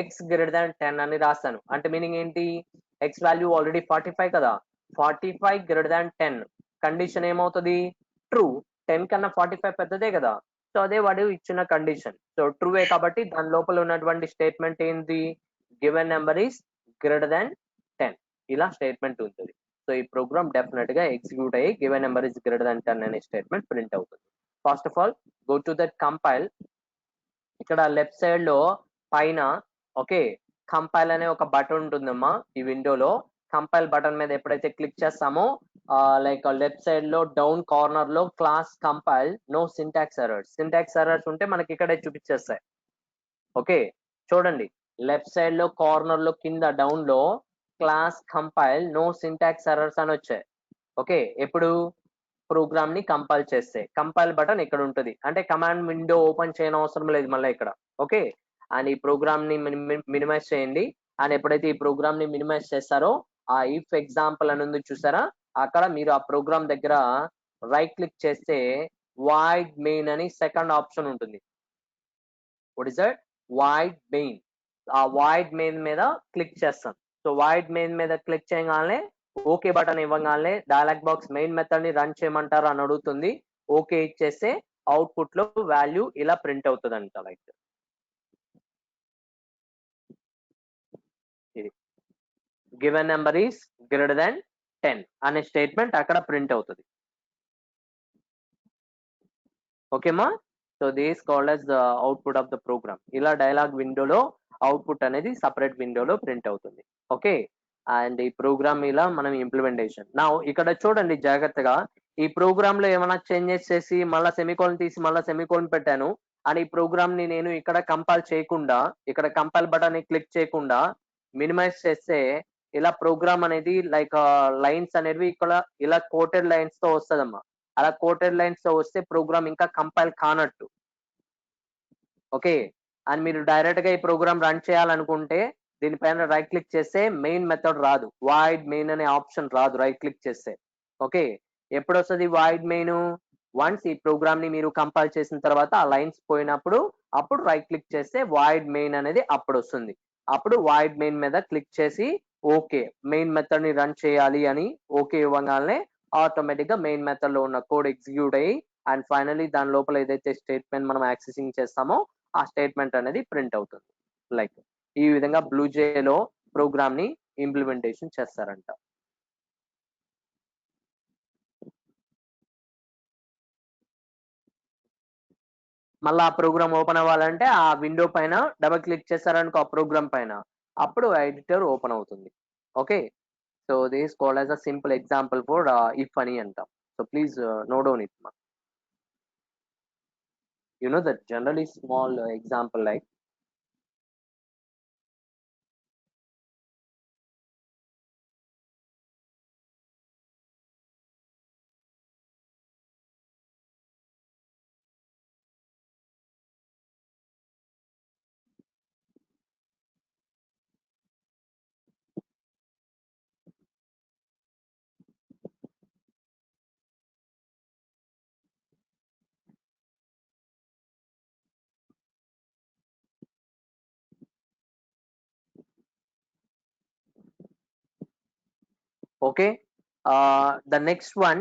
ఎక్స్ గ్రేటర్ దాన్ 10 అని రాస్తాను. అంటే మీనింగ్ ఏంటి? ఎక్స్ వాల్యూ ఆల్రెడీ 45 కదా, 45 గ్రేటర్ దాన్ 10 కండిషన్ ఏమవుతుంది? ట్రూ. 10 కన్నా 45 పెద్దదే కదా, సో అదే వాడు ఇచ్చిన కండిషన్. సో ట్రూవే కాబట్టి దాని లోపల ఉన్నటువంటి స్టేట్మెంట్ ఏంటి? Given number is greater than 10 ఇలా స్టేట్మెంట్ ఉంటుంది. సో ఈ ప్రోగ్రామ్ డెఫినెట్ గా ఎగ్జిక్యూట్ అయ్యి given number is greater than 10 అనే స్టేట్మెంట్ ప్రింట్ అవుతుంది. First of all go to that compile. ఇక్కడ లెఫ్ట్ సైడ్ లో పైన ఓకే కంపైల్ అనే ఒక బటన్ ఉంటుందమ్మా. ఈ విండోలో కంపైల్ బటన్ మీద ఎప్పుడైతే క్లిక్ చేస్తామో లైక్ లెఫ్ట్ సైడ్ లో డౌన్ కార్నర్ లో class compile no syntax errors. Syntax errors ఉంటే మనకి ఇక్కడే చూపించేస్తాయి. ఓకే, చూడండి లెఫ్ట్ సైడ్ లో కార్నర్ లో కింద డౌన్ లో class compile no syntax errors అని వచ్చాయి. ఓకే, ఎప్పుడు ప్రోగ్రామ్ ని కంపైల్ చేస్తే కంపైల్ బటన్ ఇక్కడ ఉంటుంది. అంటే కమాండ్ విండో ఓపెన్ చేయని అవసరం లేదు మళ్ళీ ఇక్కడ. ఓకే, అండ్ ఈ ప్రోగ్రామ్ ని మినిమైజ్ చేయండి. అండ్ ఎప్పుడైతే ఈ ప్రోగ్రామ్ ని మినిమైజ్ చేస్తారో ఆ ఇఫ్ ఎగ్జాంపుల్ అని ఉంది చూసారా, అక్కడ మీరు ఆ ప్రోగ్రామ్ దగ్గర రైట్ క్లిక్ చేస్తే void main అని సెకండ్ ఆప్షన్ ఉంటుంది. What is that? void main. ఆ void main మీద క్లిక్ చేస్తాం. సో void main మీద క్లిక్ చేయగానే ఓకే బటన్ ఇవ్వగానే డైలాగ్ బాక్స్ మెయిన్ మెథడ్ ని రన్ చేయమంటారు అని అడుగుతుంది. ఓకే ఇచ్చేస్తే అవుట్పుట్ లో వాల్యూ ఇలా ప్రింట్ అవుతుంది అంట. లైక్ ఇది given number is greater than 10 అనే స్టేట్మెంట్ అక్కడ ప్రింట్ అవుతుంది. ఓకేమా? So this called as the output of the program. ఇలా డైలాగ్ విండోలో అవుట్పుట్ అనేది సపరేట్ విండోలో ప్రింట్ అవుతుంది. ఓకే, అండ్ ఈ ప్రోగ్రామ్ ఇలా మనం ఇంప్లిమెంటేషన్. నా ఇక్కడ చూడండి జాగ్రత్తగా, ఈ ప్రోగ్రామ్ లో ఏమైనా చేంజెస్ చేసి మళ్ళీ సెమికోలన్ తీసి మళ్ళీ సెమికోలన్ పెట్టాను అని ఈ ప్రోగ్రామ్ ని నేను ఇక్కడ కంపైల్ చేయకుండా, ఇక్కడ కంపైల్ బటన్ ని క్లిక్ చేయకుండా మినిమైజ్ చేస్తే ఇలా ప్రోగ్రామ్ అనేది లైక్ లైన్స్ అనేవి ఇక్కడ ఇలా కోటెడ్ లైన్స్ తో వస్తుందమ్మా. అలా కోటెడ్ లైన్స్ తో వస్తే ప్రోగ్రామ్ ఇంకా కంపైల్ కానట్టు. ఓకే, అండ్ మీరు డైరెక్ట్ గా ఈ ప్రోగ్రామ్ రన్ చేయాలనుకుంటే దీనిపైన రైట్ క్లిక్ చేస్తే మెయిన్ మెథడ్ రాదు, వాయిడ్ మెయిన్ అనే ఆప్షన్ రాదు రైట్ క్లిక్ చేస్తే. ఓకే, ఎప్పుడు వస్తుంది వాయిడ్ మెయిన్? వన్స్ ఈ ప్రోగ్రామ్ ని మీరు కంపైల్ చేసిన తర్వాత ఆ లైన్స్ పోయినప్పుడు అప్పుడు రైట్ క్లిక్ చేస్తే వాయిడ్ మెయిన్ అనేది అప్పుడు వస్తుంది. అప్పుడు వాయిడ్ మెయిన్ మీద క్లిక్ చేసి ఓకే మెయిన్ మెథడ్ ని రన్ చేయాలి అని ఓకే ఇవ్వగానే ఆటోమేటిక్ గా మెయిన్ మెథడ్ లో ఉన్న కోడ్ ఎగ్జిక్యూట్ అయ్యి అండ్ ఫైనలీ దాని లోపల ఏదైతే స్టేట్మెంట్ మనం యాక్సెసింగ్ చేస్తామో ఆ స్టేట్మెంట్ అనేది ప్రింట్ అవుతుంది. లైక్ ఈ విధంగా బ్లూజే లో ప్రోగ్రామ్ ని ఇంప్లిమెంటేషన్ చేస్తారంట. మళ్ళీ ఆ ప్రోగ్రామ్ ఓపెన్ అవ్వాలంటే ఆ విండో పైన డబుల్ క్లిక్ చేస్తారనుకో ఆ ప్రోగ్రామ్ పైన, అప్పుడు ఎడిటర్ ఓపెన్ అవుతుంది. Okay, so this called as a simple example for if అని అంటాం. So please note down it. You know that generally small example like okay, the next one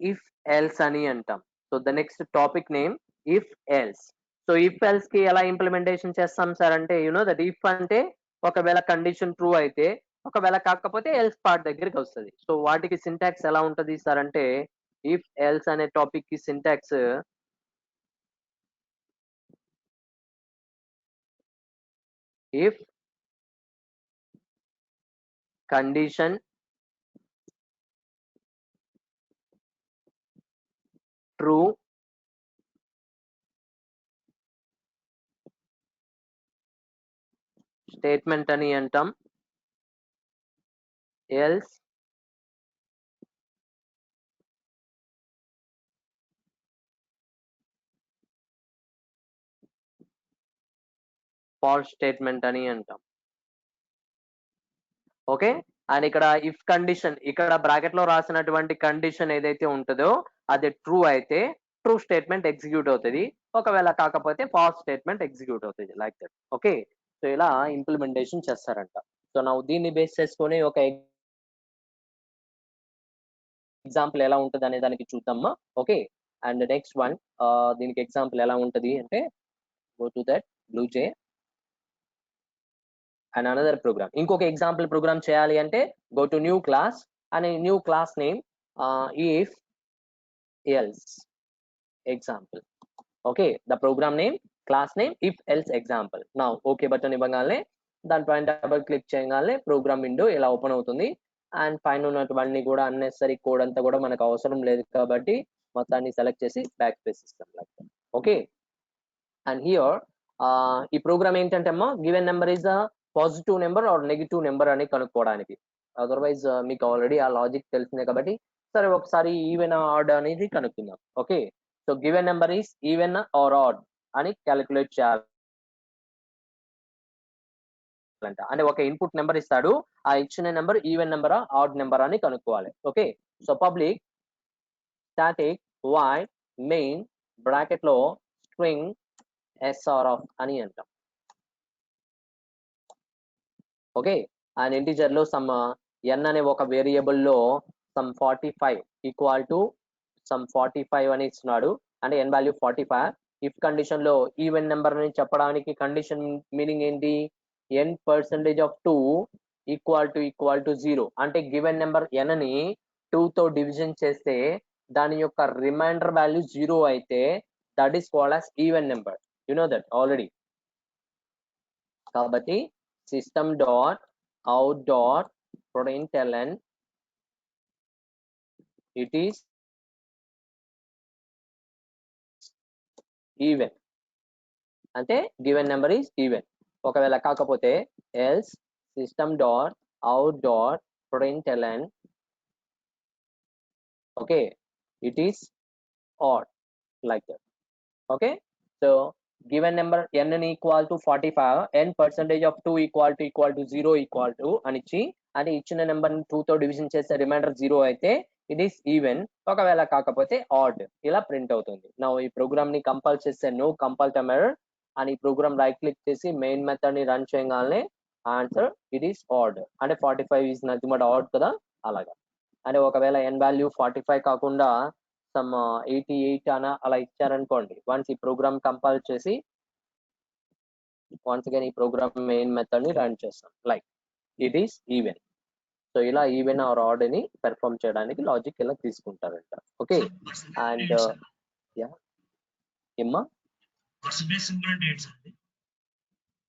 if else అని అంటాం. So the next topic name if else. So if else కి ఎలా implementation చేస్తాం sir అంటే you know that if అంటే ఒకవేళ condition true అయితే, ఒకవేళ కాకపోతే ఎల్స్ పార్ట్ దగ్గరికి వస్తుంది. సో వాటికి సింటాక్స్ ఎలా ఉంటది సార్ అంటే ఇఫ్ ఎల్స్ అనే టాపిక్ కి syntax if condition true statement అని అంటాం. ఎల్స్ ఫాల్స్ స్టేట్మెంట్ అని అంటాం. ఓకే, అండ్ ఇక్కడ ఇఫ్ కండిషన్ ఇక్కడ బ్రాకెట్ లో రాసినటువంటి కండిషన్ ఏదైతే ఉంటుందో అది ట్రూ అయితే ట్రూ స్టేట్మెంట్ ఎగ్జిక్యూట్ అవుతుంది, ఒకవేళ కాకపోతే ఫాల్స్ స్టేట్మెంట్ ఎగ్జిక్యూట్ అవుతుంది. Like that. ఓకే, సో ఇలా ఇంప్లిమెంటేషన్ చేస్తారంట. సో నా దీన్ని బేస్ చేసుకొని ఒక ఎగ్జాంపుల్ ఎలా ఉంటుంది అనే దానికి చూద్దామా. ఓకే, అండ్ నెక్స్ట్ వన్ దీనికి ఎగ్జాంపుల్ ఎలా ఉంటుంది అంటే go to that BlueJ and another program. ఇంకొక ఎగ్జాంపుల్ ప్రోగ్రామ్ చేయాలి అంటే గో టు న్యూ క్లాస్ అనే new class name if else example. Okay, the program name class name if else example. నా okay button ఇవ్వగానే దానిపైన డబుల్ క్లిక్ చేయగానే program window ఇలా open అవుతుంది. అండ్ పైన ఉన్నటువంటి కూడా అన్నెసరీ కోడ్ అంతా కూడా మనకు అవసరం లేదు కాబట్టి మొత్తాన్ని సెలెక్ట్ చేసి బ్యాక్ స్పేస్ ఇస్తాం. ఓకే, అండ్ హియర్ ఈ ప్రోగ్రామ్ ఏంటంటే అమ్మా given number is a positive number or negative number అని కనుక్కోవడానికి. అదర్వైజ్ మీకు ఆల్రెడీ ఆ లాజిక్ తెలిసిందే కాబట్టి సరే ఒకసారి ఈవెన్ ఆడ్ అనేది కనుక్కుందాం. Okay, so given number is even or odd అని క్యాలిక్యులేట్ చేయాలి. అంట. అంటే ఒక ఇన్పుట్ నెంబర్ ఇస్తాడు, ఆ ఇచ్చిన నెంబర్ ఈవెన్ నెంబరా ఆడ్ నెంబర్ అని కనుక్కోవాలి. Okay, so public static void main bracket లో స్ట్రింగ్ ఎస్ఆర్ ఆఫ్ అని అంటాం. ఓకే, అండ్ ఇంటిజర్ లో సమ్ ఎన్ అనే ఒక వేరియబుల్ లో సమ్ 45 ఈక్వల్ టు సమ్ 45 అని ఇస్తున్నాడు, అంటే ఎన్ వాల్యూ 45. ఇఫ్ కండిషన్ లో ఈవెన్ నెంబర్ అని చెప్పడానికి కండిషన్ మీనింగ్ ఏంటి, ఎన్ పర్సెంటేజ్ ఆఫ్ 2 ఈక్వల్ టు 0, అంటే గివెన్ నెంబర్ ఎన్ ని 2 తో డివిజన్ చేస్తే దాని యొక్క రిమైండర్ వాల్యూ 0 అయితే that is called as even number. You know that already. కాబట్టి system dot out dot println it is even, అంటే given number is even. ఒకవేళ కాకపోతే else system dot out dot println okay it is odd, like that. Okay, so given number n ni equal to 45, n percentage of 2 equal to 0 equal to అని ఇచ్చి, అంటే ఇచ్చిన number ని 2 తో division చేస్తే reminder 0 అయితే ఇట్ ఈస్ ఈవెన్, ఒకవేళ కాకపోతే ఆడ్, ఇలా ప్రింట్ అవుతుంది. నా ఈ ప్రోగ్రామ్ ని కంపైల్ చేస్తే నో కంపైల్ టైమ్ ఎర్రర్ అని ప్రోగ్రామ్ రైట్ క్లిక్ చేసి మెయిన్ మెథడ్ ని రన్ చేయగానే ఆన్సర్ ఇట్ ఈస్ ఆడ్, అంటే 45 ఈస్ నథింగ్ బట్ ఆడ్ కదా, అలాగా. అంటే ఒకవేళ n వాల్యూ 45 కాకుండా సమ్ 88 అన అలా ఇచ్చారనుకోండి, వన్స్ ఈ ప్రోగ్రామ్ కంపైల్ చేసి వన్స్ అగైన్ ఈ ప్రోగ్రామ్ మెయిన్ మెథడ్ ని రన్ చేస్తాం, like it is even. So ఇలా ఈవెన్ ఆర్ ఆడ్ ని పెర్ఫార్మ్ చేయడానికి లాజిక్ ఇలా తీసుకుంటారంట. ఓకే, అండ్ యా ఏమ్మా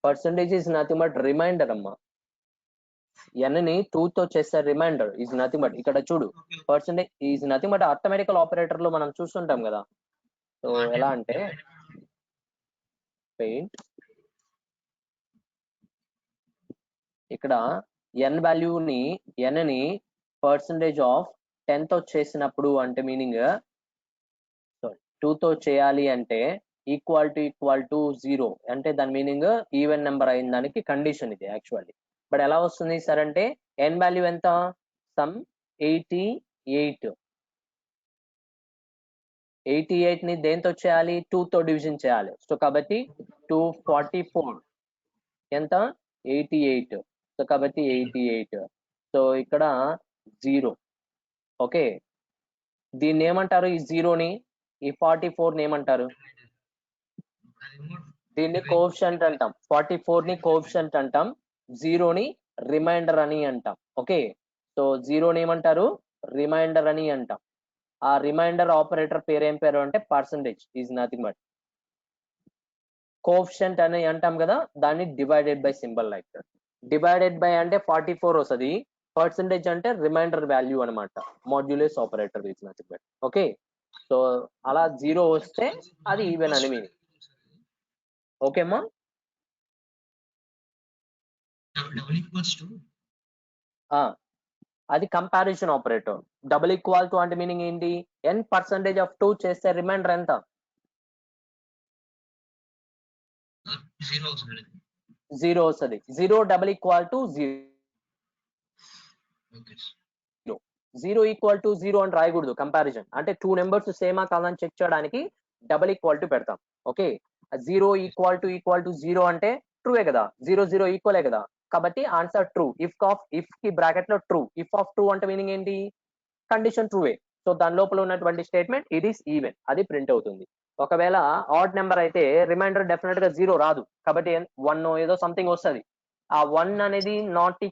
percentage is nothing but remainder అమ్మా. n ని 2 తో చేసే రిమైండర్ ఈజ్ నథింగ్ బట్, ఇక్కడ చూడు percentage is nothing but arithmetical operator లో మనం చూస్తుంటాం కదా. సో ఎలా అంటే పెయింట్ ఇక్కడ n వాల్యూని n ని పర్సంటేజ్ ఆఫ్ 10 తో చేసినప్పుడు అంటే మీనింగ్ 2 తో చేయాలి అంటే ఈక్వల్ టు 0, అంటే దాని మీనింగ్ ఈవెన్ నెంబర్ అయిన దానికి కండిషన్ ఇది యాక్చువల్లీ. బట్ ఎలా వస్తుంది సార్ అంటే n వాల్యూ ఎంత, సమ్ 88. 88 ని దేంతో చేయాలి, 2 తో డివిజన్ చేయాలి. సో కాబట్టి 244 ఎంత 88, సో కాబట్టి 88. సో ఇక్కడ 0. ఓకే, దీన్ని ఏమంటారు, ఈ 0ని ఈ 44 ని ఏమంటారు, దీన్ని కోఎఫిషియంట్ అంటాం. 44 ని కోఎఫిషియంట్ అంటాం, 0ని రిమైండర్ అని అంటాం. ఓకే, సో 0ని ఏమంటారు, రిమైండర్ అని అంటాం. ఆ రిమైండర్ ఆపరేటర్ పేరు ఏం పేరు అంటే percentage is nothing but. Coefficient అని అంటాం కదా, దాన్ని divided by symbol like that. Divided by అంటే 44 వస్తుంది, పర్సంటేజ్ అంటే రిమైండర్ వాల్యూ అనమాట, modulus operator is nothing but. Okay, so అలా 0 వస్తే అది ఈవెన్ అని మీనింగ్. ఓకేమ్మా, అది comparison operator. Double equal to అంటే మీనింగ్ ఏంటి, n పర్సెంటేజ్ ఆఫ్ 2 చేస్తే రిమైండర్ ఎంత, 0 వస్తుంది. 0 double equal to 0, 0 equal to 0 అని రాయకూడదు. కంపారిజన్ అంటే 2 నెంబర్స్ సేమా కాదని చెక్ చేయడానికి డబుల్ ఈక్వల్ టు పెడతాం. ఓకే, 0 ఈక్వల్ టు 0 అంటే ట్రూవే కదా, 0 0 ఈక్వలే కదా, కాబట్టి ఆన్సర్ ట్రూ. ఇఫ్ కి బ్రాకెట్ లో ట్రూ, ఇఫ్ ఆఫ్ ట్రూ అంటే మీనింగ్ ఏంటి, కండిషన్ ట్రూవే. సో దాని లోపల ఉన్నటువంటి స్టేట్మెంట్ ఇట్ ఈస్ ఈవెన్, అది ప్రింట్ అవుతుంది. ఒకవేళ ఆడ్ నెంబర్ అయితే రిమైండర్ డెఫినెట్ గా 0 రాదు, కాబట్టి 1 ఏదో సంథింగ్ వస్తుంది. ఆ 1 అనేది నాట్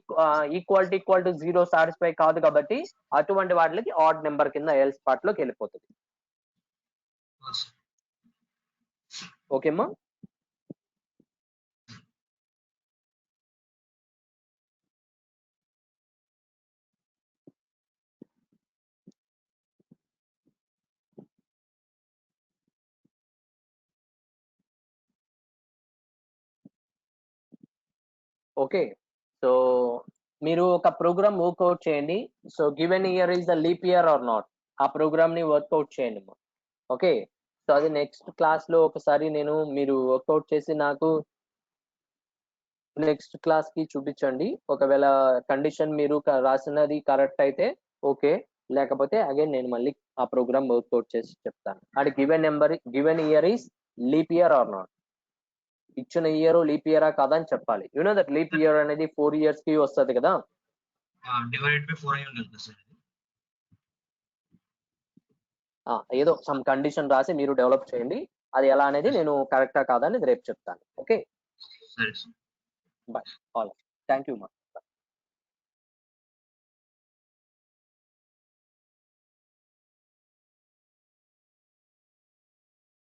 ఈక్వల్ టు 0 సాటిస్ఫై కాదు, కాబట్టి అటువంటి వాటికి ఆడ్ నెంబర్ కింద ఎల్స్ పార్ట్ లోకి వెళ్ళిపోతుంది. ఓకేమ్మా, ఓకే. సో మీరు ఒక ప్రోగ్రామ్ వర్క్అవుట్ చేయండి. So given year is the leap year are not, ఆ ప్రోగ్రామ్ ని వర్క్అవుట్ చేయండి. ఓకే, సో అది నెక్స్ట్ క్లాస్ లో ఒకసారి మీరు వర్క్అవుట్ చేసి నాకు నెక్స్ట్ క్లాస్ కి చూపించండి. ఒకవేళ కండిషన్ మీరు రాసినది కరెక్ట్ అయితే ఓకే, లేకపోతే అగైన్ నేను మళ్ళీ ఆ ప్రోగ్రామ్ వర్కౌట్ చేసి చెప్తాను. అది given year is leap year are not, ఇచ్చిన ఇయర్ లీప్ ఇయరా కాదా అని చెప్పాలి. You know that leap year అనేది 4 years కి వస్తుంది కదా. డివైడెడ్ బై 4 అయి ఉండాలి కదా సార్. ఏదో సమ్ కండిషన్ రాసి మీరు డెవలప్ చేయండి. అది ఎలా అనేది నేను కరెక్టా కాదా అనేది రేపు చెప్తాను. ఓకే, సరే sir. Bye all. Thank you మా.